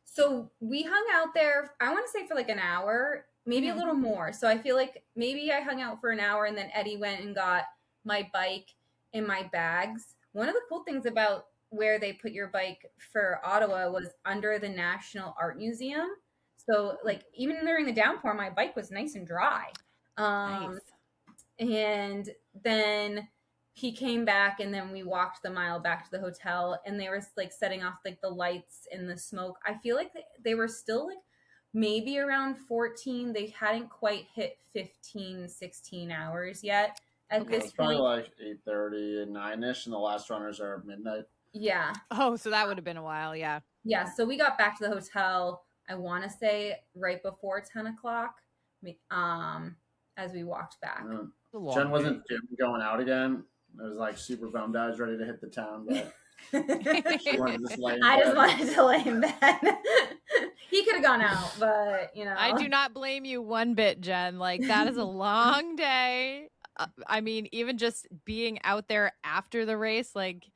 So we hung out there, I want to say for like an hour, maybe a little more. So I feel like maybe I hung out for an hour, and then Eddie went and got my bike and my bags. One of the cool things about where they put your bike for Ottawa was under the National Art Museum. So like even during the downpour, my bike was nice and dry. Nice. And then he came back, and then we walked the mile back to the hotel, and they were like setting off like the lights and the smoke. I feel like they were still like maybe around 14. They hadn't quite hit 15, 16 hours yet at this It's probably point. like 8:30 and 9-ish, and the last runners are midnight. Yeah. Oh, so that would have been a while. Yeah. Yeah. So we got back to the hotel, I want to say right before 10 o'clock, as we walked back. Jen wasn't going out again. I was like super bummed. I was ready to hit the town, but she wanted to just lay in I just bed. wanted to lay in bed. He could have gone out, but you know. I do not blame you one bit, Jen. Like, that is a long day. I mean, even just being out there after the race, like,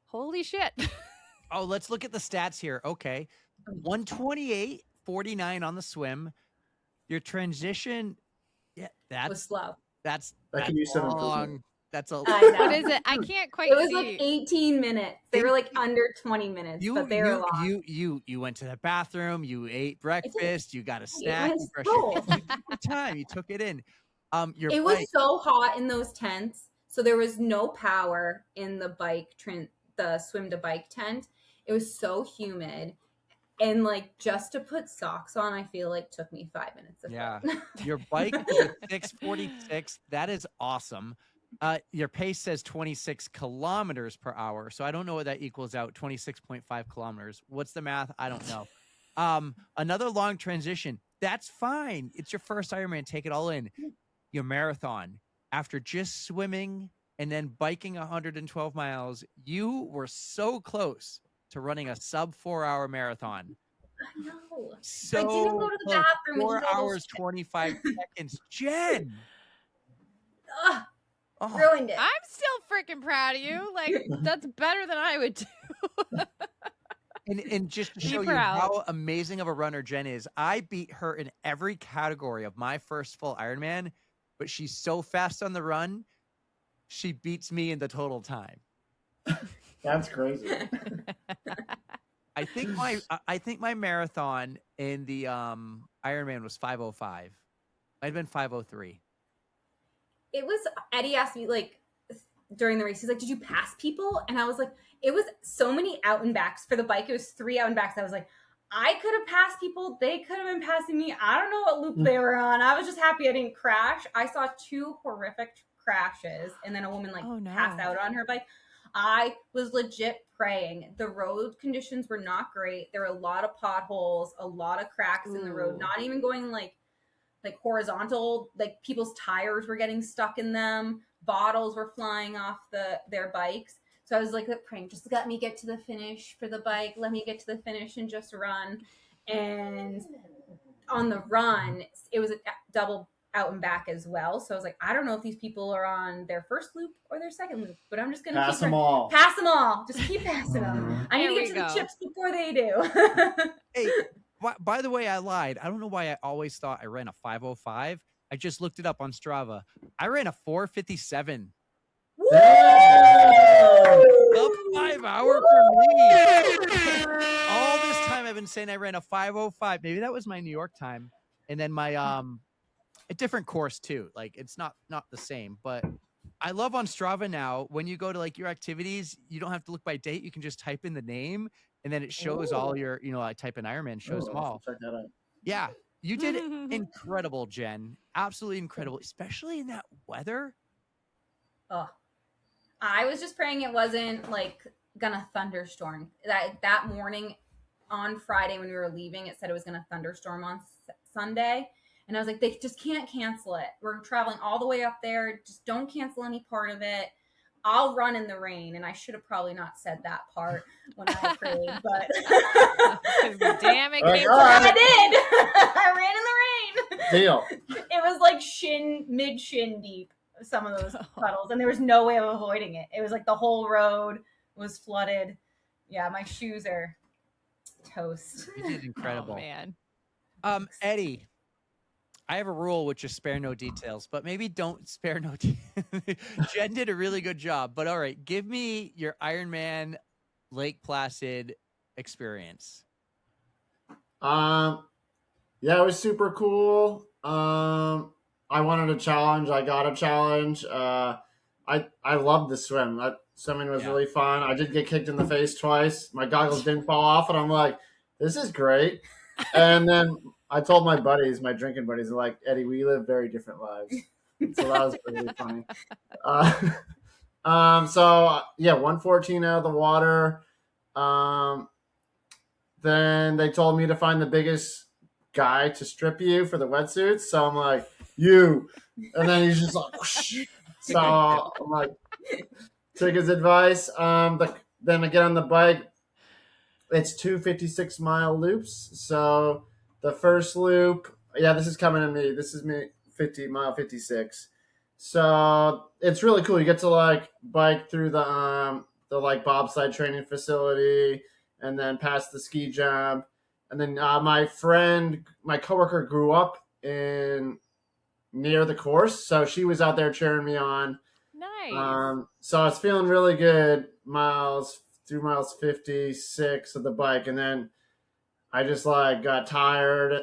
holy shit. Oh, let's look at the stats here. Okay. 128.49 on the swim. Your transition, yeah, was slow. that's That could use some improvement. long. That's a I know. What is it? I can't quite It was see. like 18 minutes. They were like under 20 minutes, but they were long. You went to the bathroom, you ate breakfast, you got a snack, went you brushed slow. your teeth. You took the time, you took it in. It was so hot in those tents, so there was no power in the the swim to bike tent. It was so humid, and like just to put socks on, I feel like took me 5 minutes. Yeah. Your bike is a 6:46. That is awesome. Your pace says 26 kilometers per hour. So I don't know what that equals out. 26.5 kilometers. What's the math? I don't know. Another long transition. That's fine. It's your first Ironman. Take it all in. Your marathon. After just swimming and then biking 112 miles, you were so close to running a sub 4 hour marathon. I know. So I didn't go to the close. bathroom. 4 hours, 25 seconds. Jen. Ugh, Oh. ruined it. I'm still freaking proud of you. Like, that's better than I would do. And just to Be show you proud. how amazing of a runner Jen is, I beat her in every category of my first full Ironman, but she's so fast on the run, she beats me in the total time. That's crazy. I think my marathon in the Ironman was 5:05. Might have been 5:03. It was, Eddie asked me like during the race, he's like, did you pass people? And I was like, it was so many out and backs for the bike. It was 3 out and backs. I was like, I could have passed people. They could have been passing me. I don't know what loop they were on. I was just happy I didn't crash. I saw 2 horrific crashes, and then a woman like Oh, no. passed out on her bike. I was legit praying. The road conditions were not great. There were a lot of potholes, a lot of cracks in the road, Ooh. not even going like horizontal, like people's tires were getting stuck in them, bottles were flying off their bikes. So I was like praying, just let me get to the finish for the bike, let me get to the finish and just run. And on the run, it was a double out and back as well. So I was like, I don't know if these people are on their first loop or their second loop, but I'm just gonna Pass keep them all. Pass them all. Just keep passing them. I need to There get to we the go. chips before they do. Hey, by the way, I lied. I don't know why I always thought I ran a 5:05. I just looked it up on Strava. I ran a 4:57. Sub 5 hour for me. All this time I've been saying I ran a 5:05. Maybe that was my New York time. And then my a different course too. Like it's not the same, but I love on Strava now when you go to like your activities, you don't have to look by date. You can just type in the name and then it shows all your, I type in Ironman, shows them all. Check that out. Yeah. You did incredible, Jen. Absolutely incredible, especially in that weather. Oh, I was just praying it wasn't like gonna thunderstorm. That morning on Friday when we were leaving, it said it was gonna thunderstorm on Sunday. And I was like, they just can't cancel it. We're traveling all the way up there. Just don't cancel any part of it. I'll run in the rain. And I should have probably not said that part when I prayed, but damn it. I did. I ran in the rain. Deal. It was like mid-shin deep, some of those puddles. And there was no way of avoiding it. It was like the whole road was flooded. Yeah, my shoes are toast. You did incredible. Oh, man. Eddie, I have a rule which is spare no details, but maybe don't spare no details. Jen did a really good job, but all right, give me your Ironman Lake Placid experience. Yeah, it was super cool. I wanted a challenge. I got a challenge. I loved the swim. Swimming was really fun. I did get kicked in the face twice. My goggles didn't fall off, and I'm like, this is great. And then I told my buddies, my drinking buddies, like, Eddie, we live very different lives. So that was really funny. So yeah, 114 out of the water. Then they told me to find the biggest guy to strip you for the wetsuits. So I'm like, you. And then he's just like, whoosh. So I'm like, take his advice. Then I get on the bike. It's 2 56-mile loops. So the first loop, this is coming to me. This is me, 50-mile 56. So it's really cool. You get to like bike through the like bobsled training facility and then past the ski jump. And then my coworker grew up near the course. So she was out there cheering me on. Nice. So I was feeling really good through miles 56 of the bike. And then I just like got tired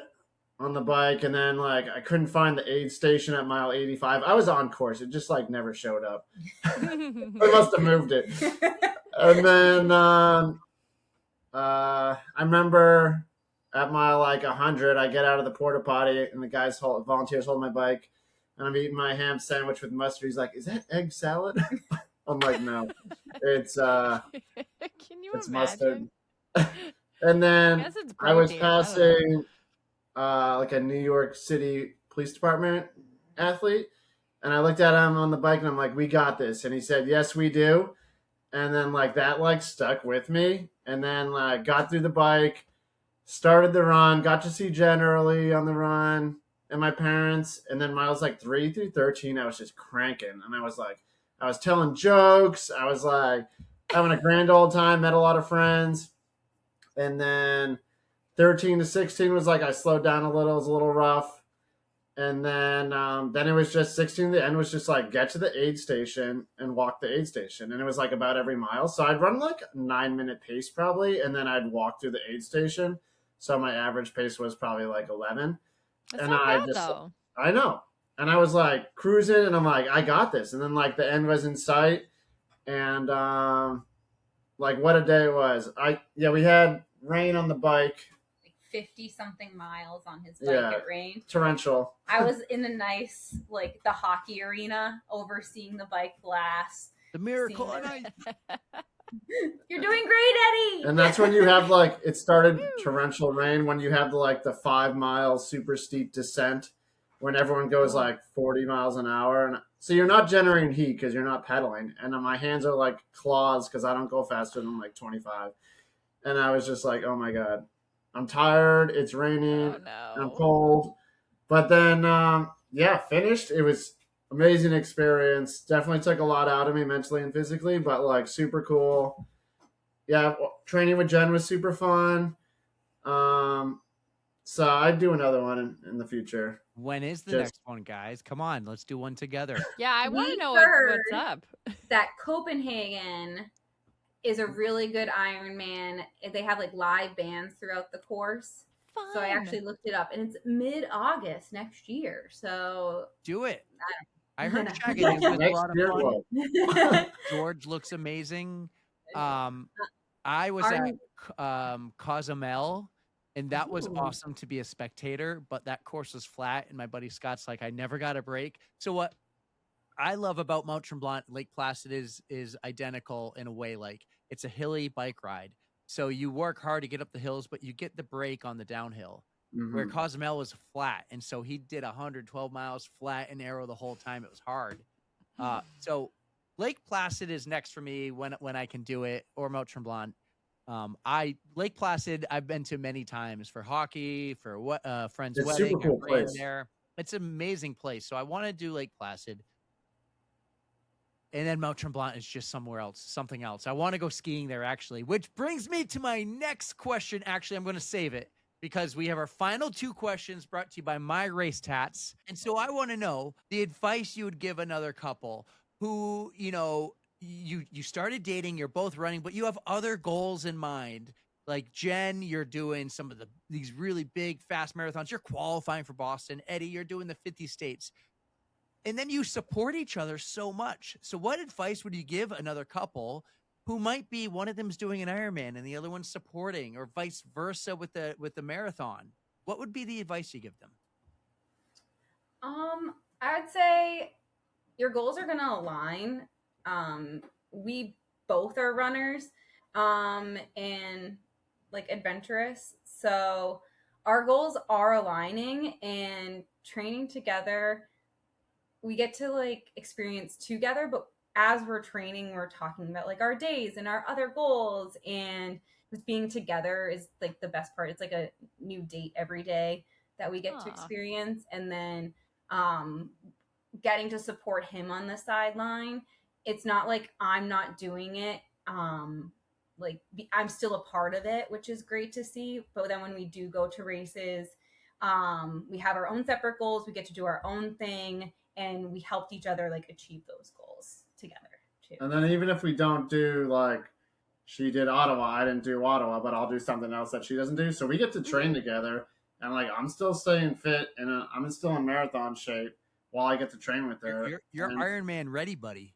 on the bike. And then like I couldn't find the aid station at mile 85. I was on course. It just like never showed up. I must have moved it. And then I remember at mile like 100, I get out of the porta potty and the volunteers hold my bike. And I'm eating my ham sandwich with mustard. He's like, is that egg salad? I'm like, no, it's Can you it's imagine? mustard. And then I was protein. passing like a New York City Police Department athlete. And I looked at him on the bike and I'm like, we got this. And he said, yes, we do. And then like that like stuck with me. And then like got through the bike, started the run, got to see Jen early on the run and my parents. And then miles like 3 through 13, I was just cranking. And I was telling jokes. I was like having a grand old time, met a lot of friends. And then 13 to 16 was like I slowed down a little. It was a little rough. And then it was just 16 to the end was just like get to the aid station and walk the aid station. And it was like about every mile. So I'd run like a 9-minute pace probably. And then I'd walk through the aid station. So my average pace was probably like 11. That's and not I bad, just, though. I know. And I was like cruising and I'm like, I got this. And then like the end was in sight. And like what a day it was. We had rain on the bike. 50-something miles on his bike at rain. Torrential. I was in the nice, like the hockey arena, overseeing the bike glass. The miracle. You're doing great, Eddie. And that's when you have like it started torrential rain when you have like the 5-mile super steep descent when everyone goes like 40 miles an hour, and so you're not generating heat because you're not pedaling, and my hands are like claws because I don't go faster than like 25, and I was just like, oh my god. I'm tired. It's raining. Oh, no. I'm cold. But then, finished. It was amazing experience. Definitely took a lot out of me mentally and physically, but like super cool. Yeah, training with Jen was super fun. So I'd do another one in the future. When is the Just- next one, guys? Come on, let's do one together. Yeah, I want We to know heard what's up. that Copenhagen is a really good Ironman. They have like live bands throughout the course. Fun. So I actually looked it up, and it's mid-August next year. So Do it. I heard know. Shaggy was a Next lot of year, fun. well, George looks amazing. I was Are at Cozumel, and that was Ooh. awesome to be a spectator, but that course was flat, and my buddy Scott's like, I never got a break. So what I love about Mount Tremblant, Lake Placid is identical in a way. Like, it's a hilly bike ride. So you work hard to get up the hills, but you get the break on the downhill. Where mhm. Cozumel was flat, and so he did 112 miles flat and arrow the whole time. It was hard. So Lake Placid is next for me when I can do it, or Mount Tremblant. Lake Placid I've been to many times for hockey, for what friends' It's a wedding. super cool I've ran place. there. It's an amazing place. So I want to do Lake Placid. And then Mount Tremblant is just somewhere else, something else. I want to go skiing there, actually, which brings me to my next question. Actually, I'm going to save it because we have our final two questions brought to you by My Race Tats. And so I want to know the advice you would give another couple who, you know, you started dating, you're both running, but you have other goals in mind. Like Jen, you're doing some of these really big, fast marathons. You're qualifying for Boston. Eddie, you're doing the 50 states. And then you support each other so much. So what advice would you give another couple who might be one of them's doing an Ironman and the other one's supporting, or vice versa with the marathon? What would be the advice you give them? I'd say your goals are gonna align. We both are runners, and like adventurous. So our goals are aligning, and training together, we get to like experience together, but as we're training, we're talking about like our days and our other goals, and just being together is like the best part. It's like a new date every day that we get to Aw. experience. And then getting to support him on the sideline. It's not like I'm not doing it. I'm still a part of it, which is great to see. But then when we do go to races, we have our own separate goals. We get to do our own thing, and we helped each other like achieve those goals together too. And then even if we don't do like she did Ottawa, I didn't do Ottawa, but I'll do something else that she doesn't do. So we get to train together, and like I'm still staying fit, and I'm still in marathon shape while I get to train with her. You're And Ironman ready, buddy.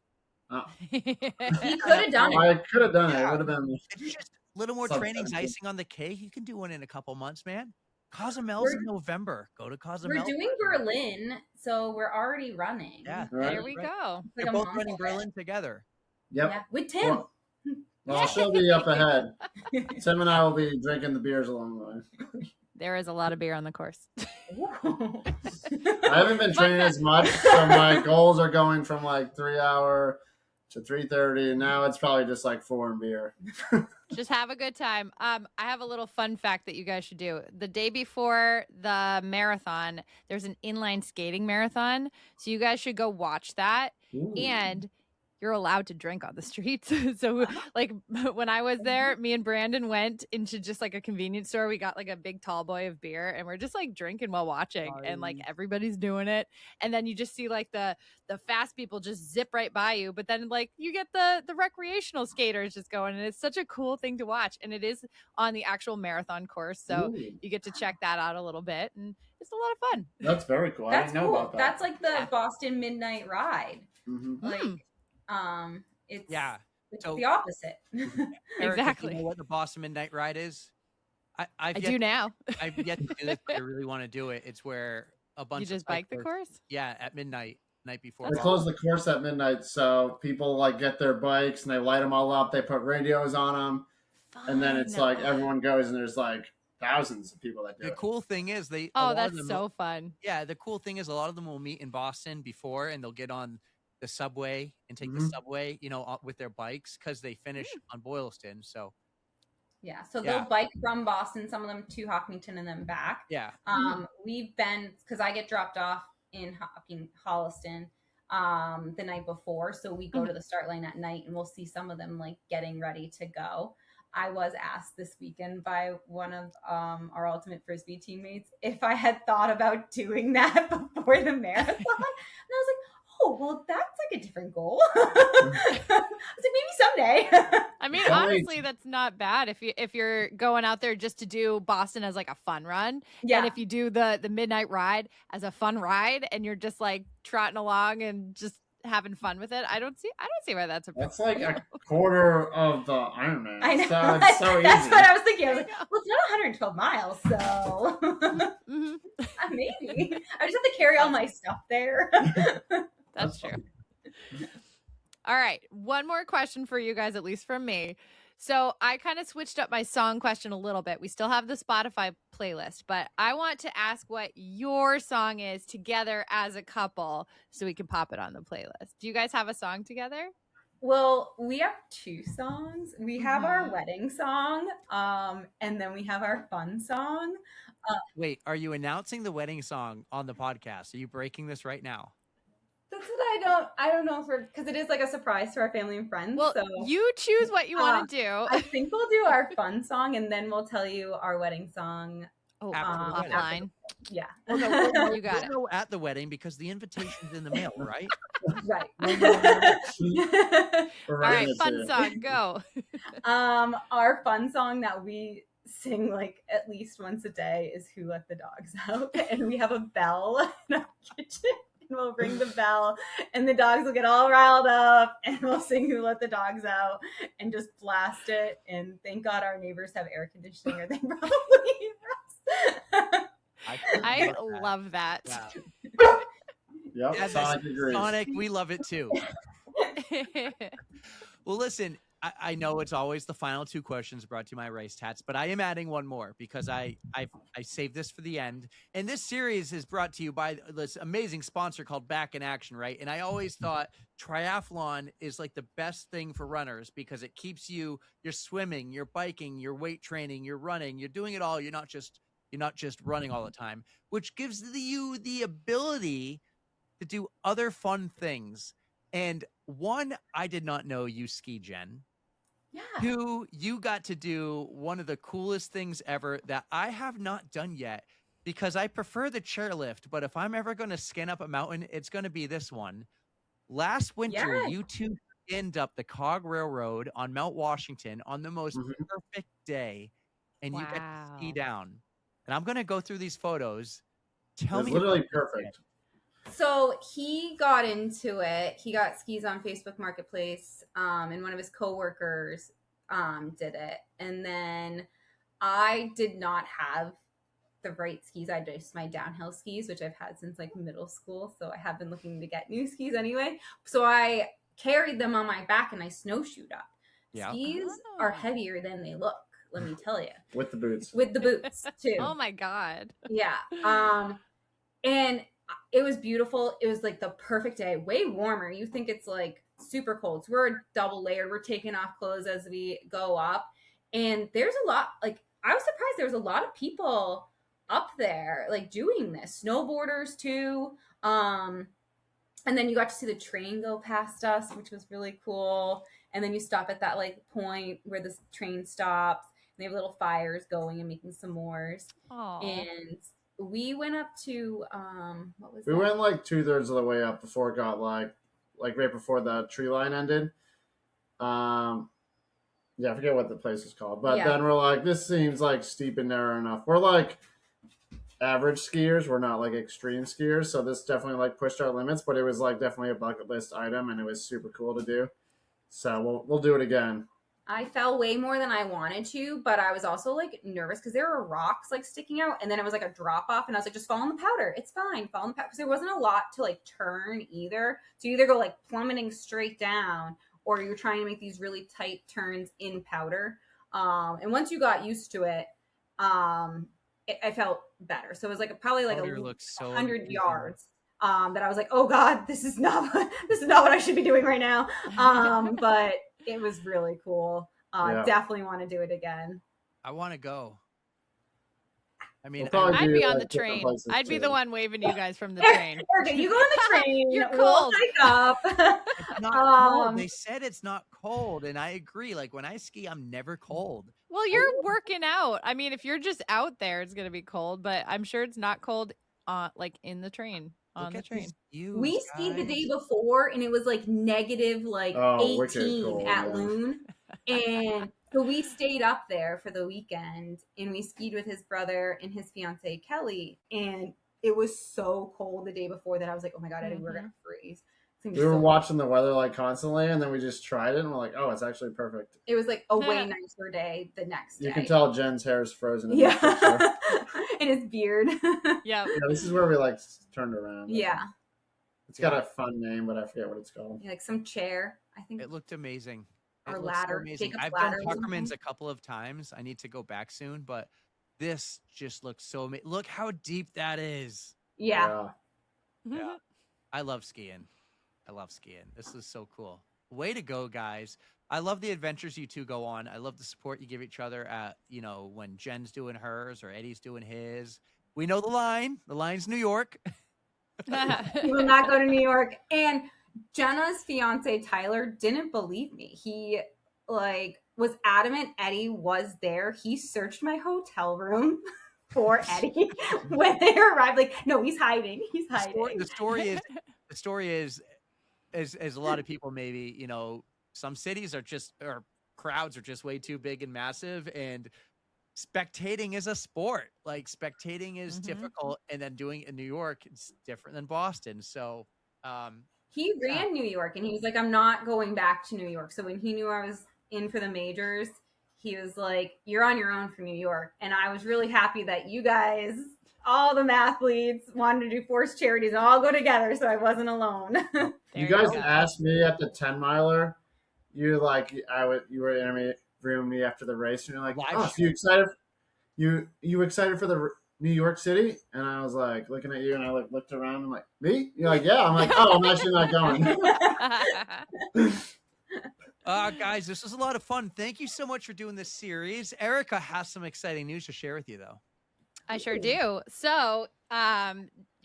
He could have done it. I could have done it. It Yeah. would have been. It's just a little more Sub- training's icing on the cake. You can do one in a couple months, man. Cozumel's in November. Go to Cozumel. We're doing Berlin, so we're already running. Yeah. Right. There we go. Like They're a both month running ahead. Berlin together. Yep. Yeah, with Tim. Well, she'll be up ahead. Tim and I will be drinking the beers along the way. There is a lot of beer on the course. I haven't been training as much, so my goals are going from like 3 hour to 3:30, and now it's probably just like 4 and beer. Just have a good time. I have a little fun fact that you guys should do. The day before the marathon, there's an inline skating marathon. So you guys should go watch that. Ooh. And you're allowed to drink on the streets. So like when I was there, me and Brandon went into just like a convenience store. We got like a big tall boy of beer, and we're just like drinking while watching, and like everybody's doing it. And then you just see like the fast people just zip right by you, but then like you get the recreational skaters just going, and it's such a cool thing to watch. And it is on the actual marathon course, so Ooh. you get to check that out a little bit, and it's a lot of fun. That's very cool. I That's didn't know cool. about that. That's like the Yeah. Boston Midnight Ride. Mhm. Like, Mm. it's it's So- the opposite. Eric, Exactly. Do you know what the Boston Midnight Ride is? I do now. I've yet to do this, but I really want to do it. It's where a bunch You just of bike the bikers- course? Yeah, at midnight, night before. They close the course at midnight, so people like get their bikes and they light them all up. They put radios on them, and then it's Fun. like everyone goes, and there's like thousands of people that do The it. cool thing is a Oh, lot of that's them so fun. Yeah, the cool thing is a lot of them will meet in Boston before, and they'll get on the subway and take the Mhm. subway, with their bikes because they finish on Boylston. So Yeah, so Yeah. they'll bike from Boston, some of them to Hopkinton and then back. yeah, We've been, because I get dropped off in Holliston the night before, so we go to the start line at night, and we'll see some of them like getting ready to go. I was asked this weekend by one of our Ultimate Frisbee teammates if I had thought about doing that before the marathon. And I was like, oh, well, that's like a different goal. I was like, maybe someday. I mean, honestly, that's not bad if you're going out there just to do Boston as like a fun run. Yeah. And if you do the midnight ride as a fun ride and you're just like trotting along and just having fun with it, I don't see why that's a problem. That's like a quarter of the Ironman. I know. So it's so easy. That's what I was thinking. I was like, well, it's not 112 miles, so Mm-hmm. maybe. I just have to carry all my stuff there. That's true. All right. One more question for you guys, at least from me. So I kind of switched up my song question a little bit. We still have the Spotify playlist, but I want to ask what your song is together as a couple so we can pop it on the playlist. Do you guys have a song together? Well, we have 2 songs. We have our wedding song, and then we have our fun song. Wait, are you announcing the wedding song on the podcast? Are you breaking this right now? That's what I don't know because it is like a surprise to our family and friends. Well, so you choose what you want to do. I think we'll do our fun song, and then we'll tell you our wedding song. After the wedding. Offline. Yeah. You got it. We'll know at the wedding because the invitation's in the mail, right? Right. All right, fun song, go. Our fun song that we sing like at least once a day is Who Let the Dogs Out, and we have a bell in our kitchen. And we'll ring the bell and the dogs will get all riled up and we'll sing Who Let the Dogs Out and just blast it. And thank God our neighbors have air conditioning or they probably hear us. I love that. Yeah. Yep, Sonic agrees. Sonic, we love it too. Well, listen, I know it's always the final 2 questions brought to you by Race Tats, but I am adding one more because I saved this for the end. And this series is brought to you by this amazing sponsor called Back in Action, right? And I always thought triathlon is like the best thing for runners because it keeps you're swimming, you're biking, you're weight training, you're running, you're doing it all. You're not just running all the time, which gives you the ability to do other fun things. And 1, I did not know you ski, Jen. Yeah. 2, you got to do one of the coolest things ever that I have not done yet because I prefer the chairlift. But if I'm ever going to skin up a mountain, it's going to be this one. Last winter, you 2 skinned up the Cog Railroad on Mount Washington on the most perfect day, and you got to ski down. And I'm going to go through these photos. Tell me. Literally perfect. So he got into it. He got skis on Facebook Marketplace, and one of his coworkers did it. And then I did not have the right skis. I had just my downhill skis, which I've had since like middle school. So I have been looking to get new skis anyway. So I carried them on my back and I snowshoed up. Yeah. Skis are heavier than they look, let me tell you. With the boots. With the boots too. Oh my God. Yeah. And it was beautiful. It was like the perfect day, way warmer. You think it's like super cold. So we're double layered. We're taking off clothes as we go up. And there's a lot, like, I was surprised there was a lot of people up there, like, doing this. Snowboarders too. And then you got to see the train go past us, which was really cool. And then you stop at that, like, point where the train stops. And they have little fires going and making s'mores. Aww. And we went up to what was we went like 2/3 of the way up before it got like right before the tree line ended. Yeah, I forget what the place is called, but then we're like, this seems like steep and narrow enough. We're like average skiers, we're not like extreme skiers, so this definitely like pushed our limits, but it was like definitely a bucket list item and it was super cool to do. So we'll do it again. I fell way more than I wanted to, but I was also like nervous because there were rocks like sticking out, and then it was like a drop off, and I was like, just fall in the powder. It's fine. Fall in the powder. Because there wasn't a lot to like turn either. So you either go like plummeting straight down, or you're trying to make these really tight turns in powder. And once you got used to it, I felt better. So it was like probably like 100 yards. That I was like, oh God, this is not what I should be doing right now. But it was really cool. Definitely want to do it again. I want to go. I mean, We'll probably I'd do, be on like, the different train. places, I'd be too. the one waving you guys from the train. Erica, you go on the train. You're We'll cold. hike up. it's not cold. They said it's not cold, and I agree. Like when I ski, I'm never cold. Well, you're working out. I mean, if you're just out there, it's gonna be cold, but I'm sure it's not cold like in the train. On Look the at train. these views, We skied the guys. day before, and it was like negative like Oh, wicked 18 cold, at yeah. Loon. And so we stayed up there for the weekend, and we skied with his brother and his fiance Kelly. And it was so cold the day before that I was like, oh my God, Eddie, we're gonna freeze. It's gonna be We were so watching the weather like constantly, and then we just tried it, and we're like, oh, it's actually perfect. It was like a way nicer day the next day. You can tell Jen's hair is frozen. In Yeah. this picture. And his beard. Yep. Yeah, this is where we like turned around. Yeah. It's got a fun name, but I forget what it's called. Like some chair, I think. It looked amazing. Or It looked ladder. amazing. Jacob's I've ladder done or Tuckerman's something. a couple of times. I need to go back soon, but this just looks so amazing. Look how deep that is. Yeah. Yeah. I love skiing. I love skiing. This is so cool. Way to go, guys. I love the adventures you two go on. I love the support you give each other at, when Jen's doing hers or Eddie's doing his. We know the line. The line's New York. He will not go to New York. And Jenna's fiance Tyler didn't believe me. He was adamant Eddie was there. He searched my hotel room for Eddie when they arrived. Like, no, he's hiding. He's hiding. The story is, as a lot of people maybe, some cities or crowds are just way too big and massive, and spectating is a sport. Like spectating is difficult, and then doing it in New York, it's different than Boston. So he ran New York, and he was like, I'm not going back to New York. So when he knew I was in for the majors, he was like, you're on your own for New York. And I was really happy that you guys, all the mathletes, wanted to do forced charities all go together, so I wasn't alone. You guys asked me at the 10 miler. You were interviewing me after the race, and you're like, "Oh, you excited? You excited for the New York City?" And I was like looking at you, and I looked around, and I'm like, "Me?" You're like, "Yeah." I'm like, "Oh, I'm actually not going." Guys, this was a lot of fun. Thank you so much for doing this series. Erica has some exciting news to share with you, though. I sure do. So,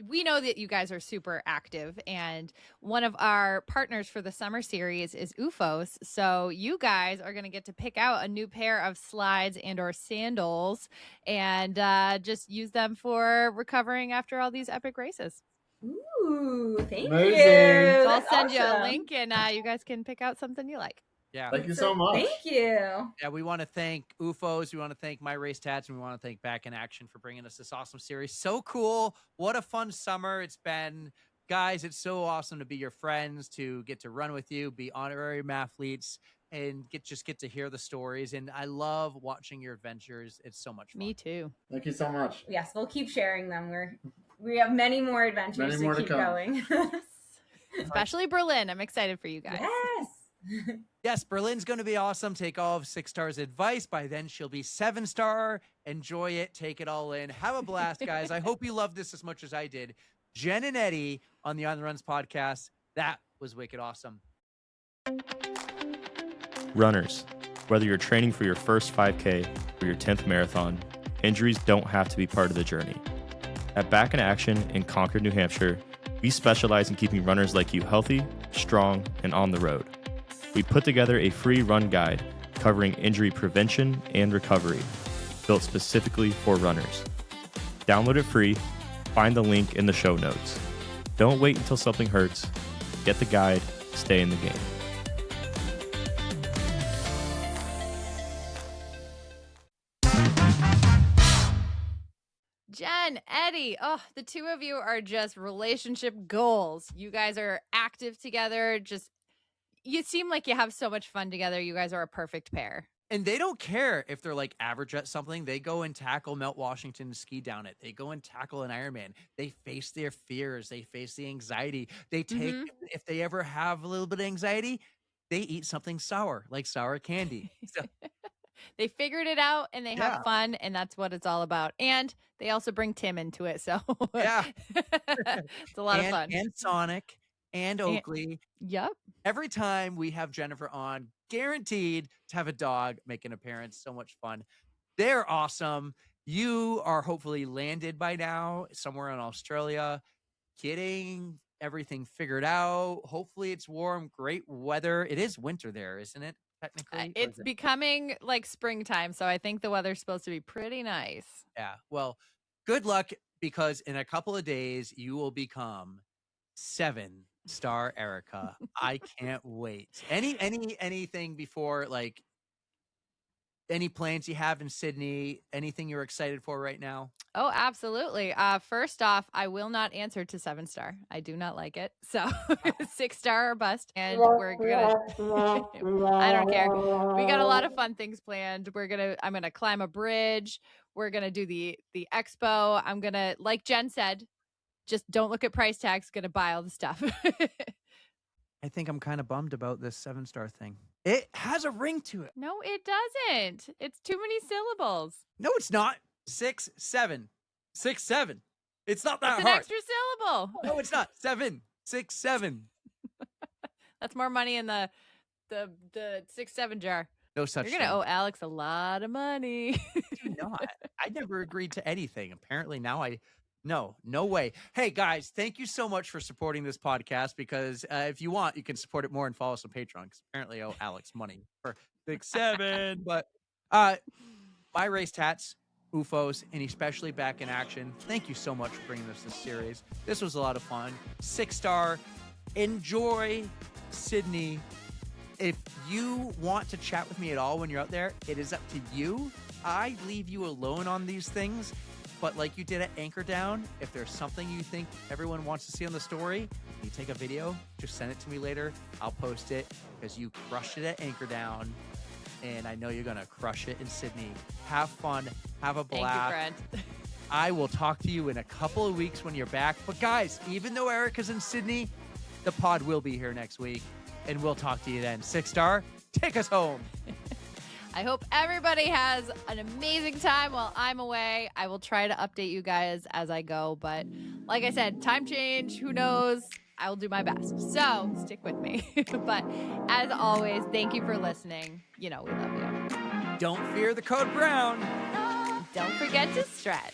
we know that you guys are super active, and one of our partners for the summer series is UFOs. So you guys are going to get to pick out a new pair of slides and or sandals and just use them for recovering after all these epic races. Ooh, thank Amazing. you. So I'll That's send you a awesome. link, and you guys can pick out something you like. Yeah. Thank you so much. Thank you. Yeah, we want to thank UFOs. We want to thank My Race Tats, and we want to thank Back in Action for bringing us this awesome series. So cool. What a fun summer it's been. Guys, it's so awesome to be your friends, to get to run with you, be honorary mathletes, and get to hear the stories. And I love watching your adventures. It's so much fun. Me too. Thank you so much. Yes, we'll keep sharing them. We have many more adventures Many more to keep come. going. Especially Berlin. I'm excited for you guys. Yes. Yes, Berlin's going to be awesome. Take all of 6 Star's advice. By then, she'll be 7-star. Enjoy it. Take it all in. Have a blast, guys. I hope you loved this as much as I did. Jen and Eddie on the On the Runs podcast. That was wicked awesome. Runners, whether you're training for your first 5K or your 10th marathon, injuries don't have to be part of the journey. At Back in Action in Concord, New Hampshire, we specialize in keeping runners like you healthy, strong, and on the road. We put together a free run guide covering injury prevention and recovery, built specifically for runners. Download it free, find the link in the show notes. Don't wait until something hurts. Get the guide, stay in the game. Jen, Eddie, the two of you are just relationship goals. You guys are active together. You seem like you have so much fun together. You guys are a perfect pair. And they don't care if they're like average at something. They go and tackle Mount Washington and ski down it. They go and tackle an Ironman. They face their fears. They face the anxiety. They take, if they ever have a little bit of anxiety, they eat something sour, like sour candy. So, they figured it out and they have fun, and that's what it's all about. And they also bring Tim into it. So yeah, it's a lot of fun. And Sonic and Oakley. Yep. Every time we have Jennifer on, guaranteed to have a dog make an appearance. So much fun. They're awesome. you are hopefully landed by now somewhere in Australia, getting everything figured out. Hopefully it's warm, great weather. It is winter there, isn't it? Technically, or It's is it- becoming like springtime, so I think the weather's supposed to be pretty nice. yeah. Well, good luck, because in a couple of days you will become 7-star Erica. I can't wait. Anything before, like, any plans you have in Sydney? Anything you're excited for right now? Oh, absolutely. First off, I will not answer to 7-star. I do not like it. So 6-star or bust. And we're gonna I don't care. We got a lot of fun things planned. I'm gonna climb a bridge. We're gonna do the expo. I'm gonna, like Jen said, just don't look at price tags, gonna buy all the stuff. I think I'm kind of bummed about this 7-star thing. It has a ring to it. No, it doesn't. It's too many syllables. No, it's not. 6, 7. 6, 7. It's not that It's an hard. extra syllable. No, it's not. 7, 6, 7. That's more money in the 6-7 jar. No such You're gonna thing. owe Alex a lot of money. Do not. I never agreed to anything. Apparently now no way. Hey guys, thank you so much for supporting this podcast, because if you want, you can support it more and follow us on Patreon, because apparently I owe Alex money for 6, 7. But my race tats, UFOs, and especially Back in Action, thank you so much for bringing us this series. This was a lot of fun. 6-star. Enjoy Sydney. If you want to chat with me at all when you're out there, it is up to you. I leave you alone on these things. But like you did at Anchor Down, if there's something you think everyone wants to see on the story, you take a video, just send it to me later. I'll post it, because you crushed it at Anchor Down, and I know you're going to crush it in Sydney. Have fun. Have a blast. Thank you, Brent. I will talk to you in a couple of weeks when you're back. But guys, even though Erica's in Sydney, the pod will be here next week, and we'll talk to you then. 6-star, take us home. I hope everybody has an amazing time while I'm away. I will try to update you guys as I go, but like I said, time change, who knows? I will do my best. So stick with me. But as always, thank you for listening. You know, we love you. Don't fear the code brown. Don't forget to stretch.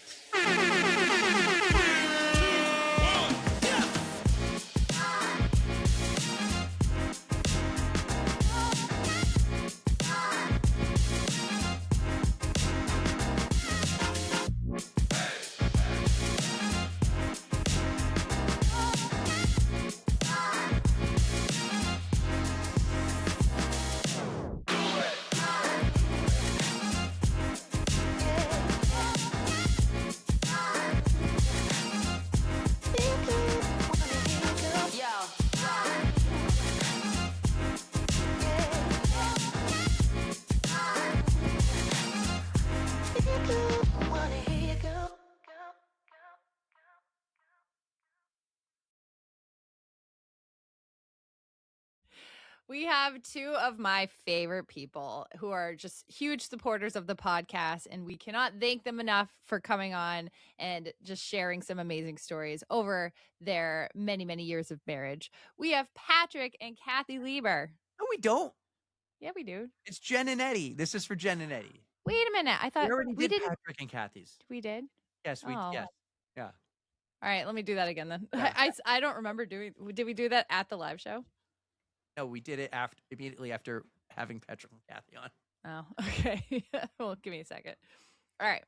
We have two of my favorite people who are just huge supporters of the podcast, and we cannot thank them enough for coming on and just sharing some amazing stories over their many, many years of marriage. We have Patrick and Kathy Lieber. No, we don't. Yeah, we do. It's Jen and Eddie. This is for Jen and Eddie. Wait a minute. I thought We already did didn't. Patrick and Kathy's. We did. Yes, Oh. yes. Yeah. All right, let me do that again then. Yeah. I don't remember doing. Did we do that at the live show? No, we did it immediately after having Patrick and Kathy on. Oh, okay. Well, give me a second. All right.